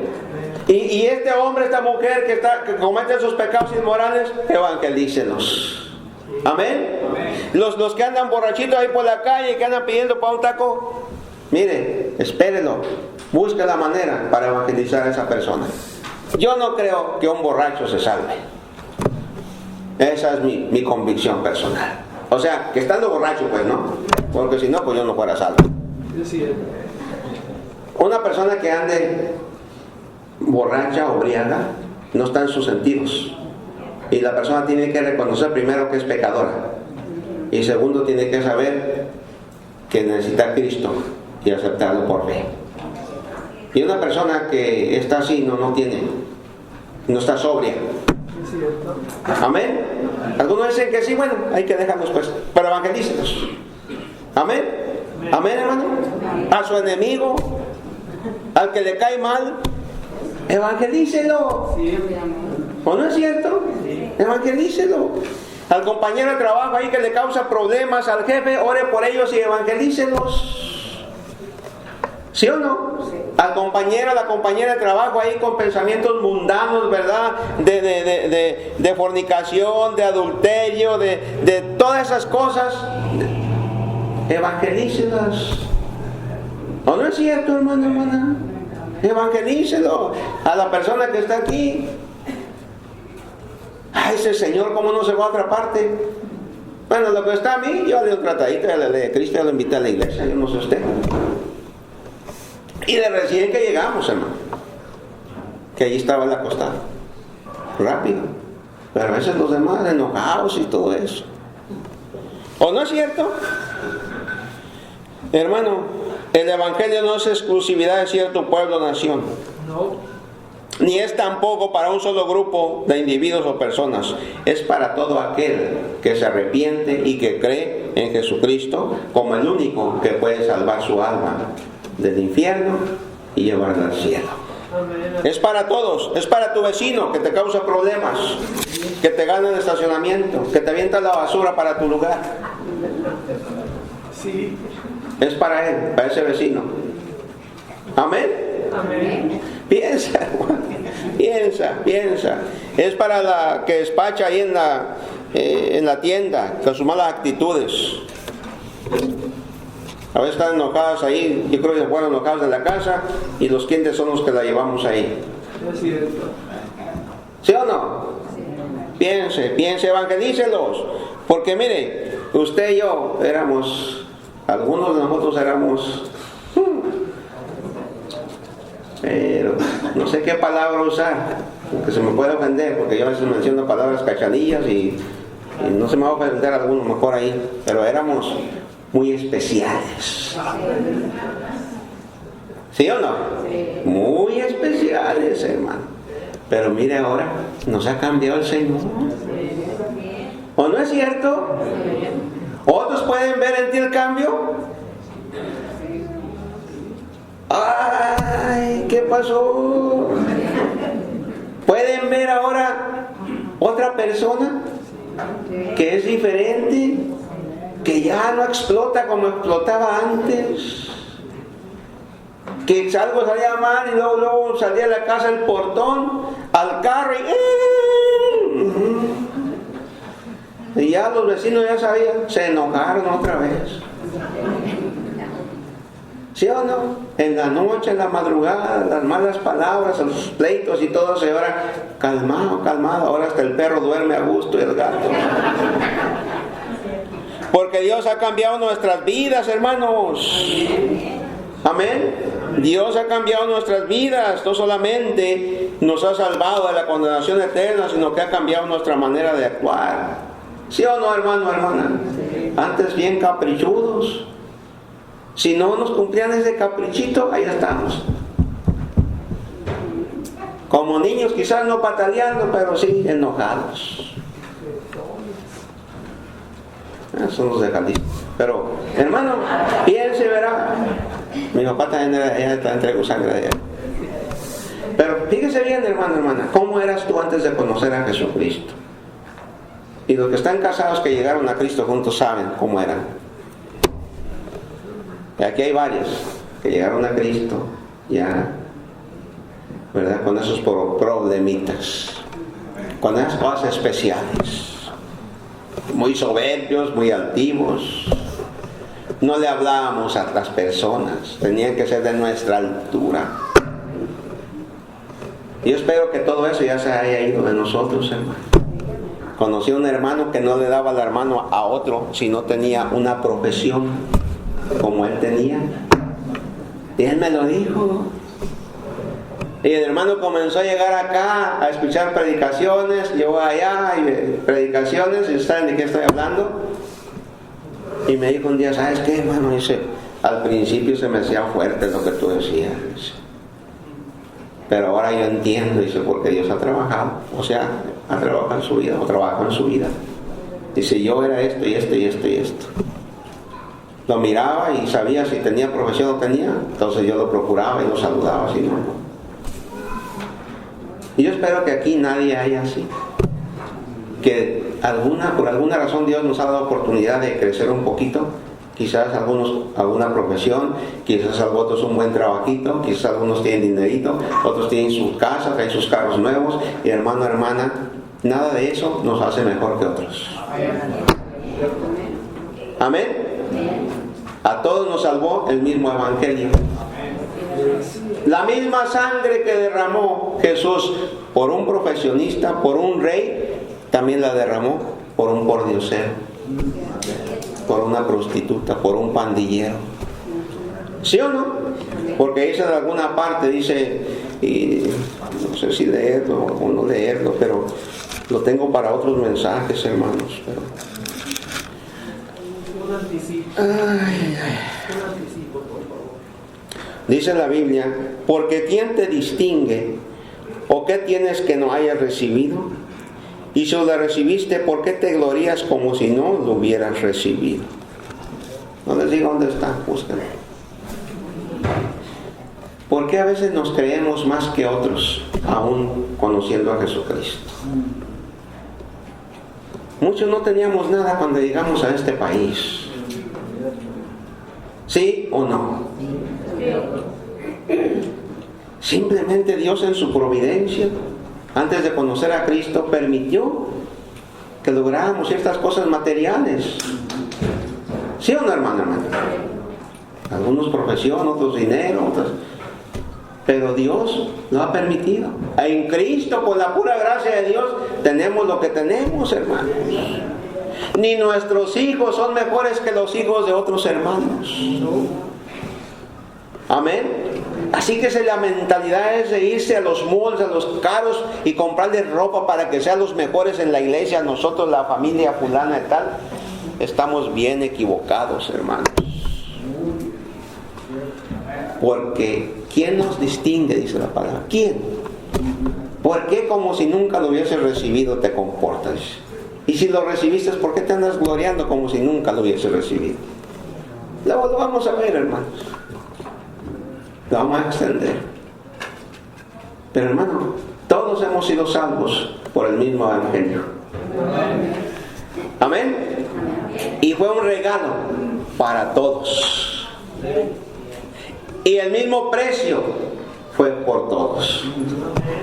Y este hombre, esta mujer que comete sus pecados inmorales, evangelícelos. Amén. Los que andan borrachitos ahí por la calle, que andan pidiendo para un taco, mire, espérelo, busque la manera para evangelizar a esa persona. Yo no creo que un borracho se salve. Esa es mi convicción personal. O sea, que estando borracho, pues no, porque si no, pues yo no fuera salvo. Una persona que ande borracha o briaga no está en sus sentidos, y la persona tiene que reconocer primero que es pecadora, y segundo tiene que saber que necesita a Cristo y aceptarlo por fe. Y una persona que está así no está sobria. Amén. Algunos dicen que sí, bueno, hay que dejarlos pues, pero evangelícelos. Amén. Amén, hermano. A su enemigo, al que le cae mal, evangelícelo. ¿O no es cierto? Evangelícelo. Al compañero de trabajo ahí que le causa problemas, al jefe, ore por ellos y evangelícelos. ¿Sí o no? Al compañero, a la compañera de trabajo ahí con pensamientos mundanos, ¿verdad? De fornicación, de adulterio, de todas esas cosas, evangelícelas. ¿O no es cierto, hermano, hermana? Evangelícelo. A la persona que está aquí. Ay, ese Señor, ¿cómo no se va a otra parte? Bueno, lo que está a mí, yo le doy un tratadito, ya le leí a Cristo, ya lo invité a la iglesia, yo no sé usted. Y de recién que llegamos, hermano, que allí estaba el acostado, rápido, pero a veces los demás enojados y todo eso. ¿O no es cierto? Hermano, el Evangelio no es exclusividad de cierto pueblo o nación. No. Ni es tampoco para un solo grupo de individuos o personas. Es para todo aquel que se arrepiente y que cree en Jesucristo como el único que puede salvar su alma del infierno y llevarla al cielo. Amén. Es para todos. Es para tu vecino que te causa problemas, que te gana el estacionamiento, que te avienta la basura para tu lugar. Sí. Es para él, para ese vecino. Amén. Amén. Piensa, hermano, piensa. Es para la que despacha ahí en la tienda con sus malas actitudes. A veces están enojadas ahí, yo creo que se fueron enojadas de la casa y los clientes son los que la llevamos ahí. Es cierto. ¿Sí o no? Piense, evangelícelos. Porque mire, usted y yo algunos de nosotros éramos, pero no sé qué palabra usar, porque se me puede ofender, porque yo a veces menciono palabras cachanillas y no se me va a ofender alguno mejor ahí, pero éramos muy especiales. ¿Sí o no? Muy especiales, hermano. Pero mire ahora, nos ha cambiado el Señor. ¿O no es cierto? ¿Otros pueden ver en ti el cambio? ¡Ay! ¿Qué pasó? ¿Pueden ver ahora otra persona que es diferente? Que ya no explota como explotaba antes, que algo salía mal y luego salía de la casa el portón al carro y ya los vecinos ya sabían, se enojaron otra vez. ¿Sí o no? En la noche, en la madrugada, las malas palabras, los pleitos y todo eso, y ahora calmado, ahora hasta el perro duerme a gusto y el gato. Porque Dios ha cambiado nuestras vidas, hermanos. Amén. Dios ha cambiado nuestras vidas. No solamente nos ha salvado de la condenación eterna, sino que ha cambiado nuestra manera de actuar. ¿Sí o no, hermano, hermana? Antes bien caprichudos. Si no nos cumplían ese caprichito, ahí estamos. Como niños, quizás no pataleando, pero sí enojados. Son los de Jalisco. Pero, hermano, piense, verá. Mi papá también entregó sangre de él. Pero fíjese bien, hermano, hermana, ¿cómo eras tú antes de conocer a Jesucristo? Y los que están casados que llegaron a Cristo juntos saben cómo eran. Y aquí hay varios que llegaron a Cristo ya, ¿verdad? Con esos problemitas, con esas cosas especiales. Muy soberbios, muy altivos. No le hablábamos a las personas, tenían que ser de nuestra altura. Y yo espero que todo eso ya se haya ido de nosotros, hermano. Conocí a un hermano que no le daba la mano a otro si no tenía una profesión como él tenía. Y él me lo dijo. Y el hermano comenzó a llegar acá a escuchar predicaciones. Yo allá y predicaciones. ¿Y saben de qué estoy hablando? Y me dijo un día, ¿sabes qué, hermano? Dice, al principio se me hacía fuerte lo que tú decías. Pero ahora yo entiendo, dice, porque Dios ha trabajado. O sea, ha trabajado en su vida, o trabajó en su vida. Dice, yo era esto y esto y esto y esto. Lo miraba y sabía si tenía profesión o no tenía. Entonces yo lo procuraba y lo saludaba, si no. Y yo espero que aquí nadie haya así. Que por alguna razón Dios nos ha dado oportunidad de crecer un poquito. Quizás alguna profesión, quizás otros un buen trabajito, quizás algunos tienen dinerito, otros tienen sus casas, tienen sus carros nuevos. Y hermano, hermana, nada de eso nos hace mejor que otros. Amén. A todos nos salvó el mismo evangelio. La misma sangre que derramó Jesús por un profesionista, por un rey, también la derramó por un pordiosero, por una prostituta, por un pandillero. ¿Sí o no? Porque dice de alguna parte, dice, y no sé si leerlo o no leerlo, pero lo tengo para otros mensajes, hermanos. Pero... Un anticipo. Ay. Un anticipo, por favor. Dice la Biblia, porque ¿quién te distingue? ¿O qué tienes que no hayas recibido? Y si lo recibiste, ¿por qué te glorías como si no lo hubieras recibido? No les digo dónde está, búsquenlo. ¿Por qué a veces nos creemos más que otros, aún conociendo a Jesucristo? Muchos no teníamos nada cuando llegamos a este país. ¿Sí o no? Simplemente Dios en su providencia, antes de conocer a Cristo, permitió que lográramos ciertas cosas materiales. ¿Sí o no, hermano? Algunos profesión, otros dinero, otros... pero Dios lo ha permitido. En Cristo, por la pura gracia de Dios, tenemos lo que tenemos, hermanos. Ni nuestros hijos son mejores que los hijos de otros hermanos. Amén. Así que la mentalidad es de irse a los malls, a los caros y comprarles ropa para que sean los mejores en la iglesia, nosotros, la familia fulana y tal. Estamos bien equivocados, hermanos. Porque ¿quién nos distingue? Dice la palabra. ¿Quién? ¿Por qué como si nunca lo hubieses recibido te comportas? Y si lo recibiste, ¿por qué te andas gloriando como si nunca lo hubieses recibido? Luego lo vamos a ver, hermanos. Lo vamos a extender. Pero, hermano, todos hemos sido salvos por el mismo evangelio. Amén. Y fue un regalo para todos. Y el mismo precio fue por todos.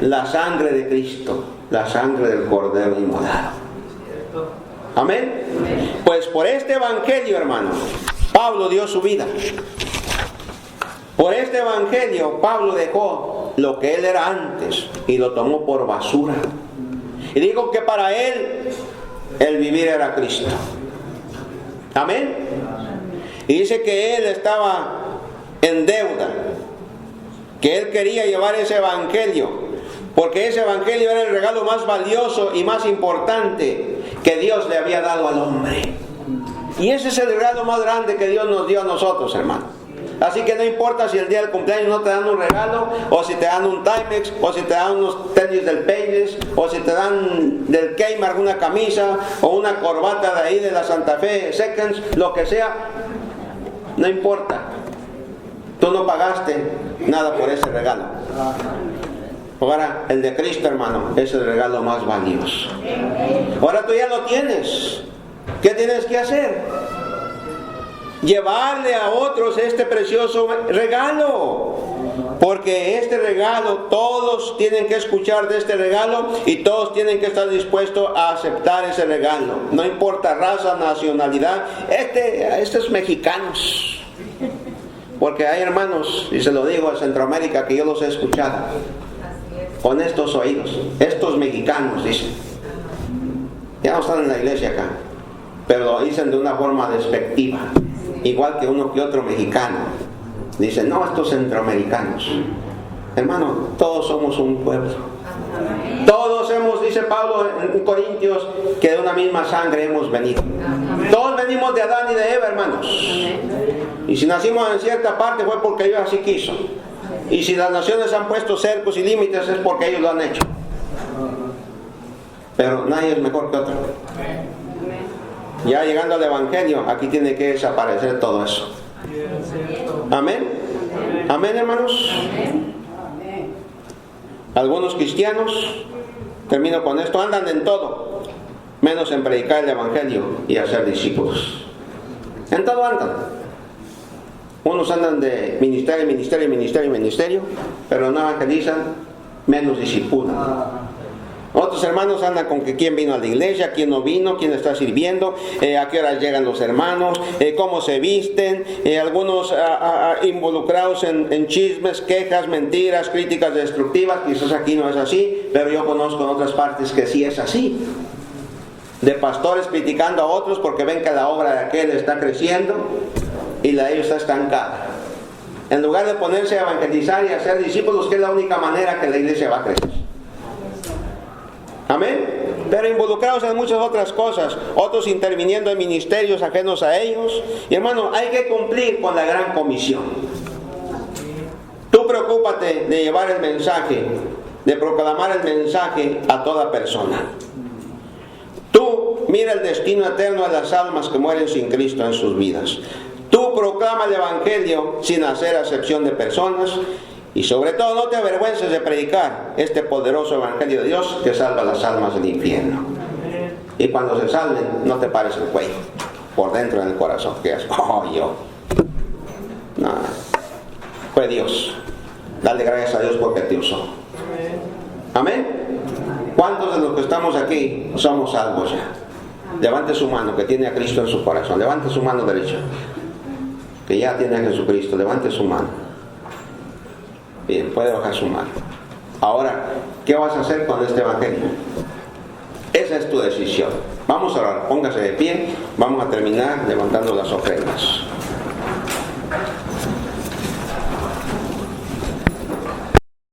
La sangre de Cristo, la sangre del Cordero inmolado. Amén. Pues por este evangelio, hermano, Pablo dio su vida. Por este evangelio, Pablo dejó lo que él era antes y lo tomó por basura. Y dijo que para él, el vivir era Cristo. Amén. Y dice que él estaba en deuda, que él quería llevar ese evangelio, porque ese evangelio era el regalo más valioso y más importante que Dios le había dado al hombre. Y ese es el regalo más grande que Dios nos dio a nosotros, hermano. Así que no importa si el día del cumpleaños no te dan un regalo, o si te dan un Timex, o si te dan unos tenis del Payless, o si te dan del Kmart una camisa, o una corbata de ahí de la Santa Fe Seconds, lo que sea, no importa. Tú no pagaste nada por ese regalo. Ahora, el de Cristo, hermano, es el regalo más valioso. Ahora tú ya lo tienes. ¿Qué tienes que hacer? Llevarle a otros este precioso regalo. Porque este regalo, todos tienen que escuchar de este regalo y todos tienen que estar dispuestos a aceptar ese regalo. No importa raza, nacionalidad. Estos mexicanos. Porque hay hermanos, y se lo digo a Centroamérica, que yo los he escuchado con estos oídos. Estos mexicanos, dicen. Ya no están en la iglesia acá, pero lo dicen de una forma despectiva. Igual que uno que otro mexicano. Dicen, no, estos centroamericanos. Hermano, todos somos un pueblo. Todos hemos, dice Pablo en Corintios, que de una misma sangre hemos venido. Todos venimos de Adán y de Eva, hermanos. Y si nacimos en cierta parte fue porque Dios así quiso. Y si las naciones han puesto cercos y límites es porque ellos lo han hecho. Pero nadie es mejor que otro. Ya llegando al Evangelio, aquí tiene que desaparecer todo eso. Amén. Amén, hermanos. Algunos cristianos, termino con esto, andan en todo, menos en predicar el Evangelio y hacer discípulos. En todo andan. Unos andan de ministerio, ministerio, ministerio, ministerio, pero no evangelizan, menos discipulan. Otros hermanos andan con que quién vino a la iglesia, quién no vino, quién está sirviendo, a qué horas llegan los hermanos, cómo se visten, algunos involucrados en chismes, quejas, mentiras, críticas destructivas. Quizás aquí no es así, pero yo conozco en otras partes que sí es así. De pastores criticando a otros porque ven que la obra de aquel está creciendo y la de ellos está estancada. En lugar de ponerse a evangelizar y a hacer discípulos, que es la única manera que la iglesia va a crecer. Amén. Pero involucrados en muchas otras cosas, otros interviniendo en ministerios ajenos a ellos. Y hermano, hay que cumplir con la gran comisión. Tú preocúpate de llevar el mensaje, de proclamar el mensaje a toda persona. Tú mira el destino eterno de las almas que mueren sin Cristo en sus vidas. Tú proclama el Evangelio sin hacer acepción de personas. Y sobre todo no te avergüences de predicar este poderoso Evangelio de Dios que salva las almas del infierno. Y cuando se salven, no te pares el cuello, por dentro en el corazón, que es, yo. No, fue Dios. Dale gracias a Dios porque te usó. Amén. ¿Cuántos de los que estamos aquí somos salvos ya? Levante su mano que tiene a Cristo en su corazón. Levante su mano derecha que ya tiene a Jesucristo. Levante su mano. Bien, puede bajar su mano. Ahora, ¿qué vas a hacer con este Evangelio? Esa es tu decisión. Vamos a orar, póngase de pie. Vamos a terminar levantando las ofrendas.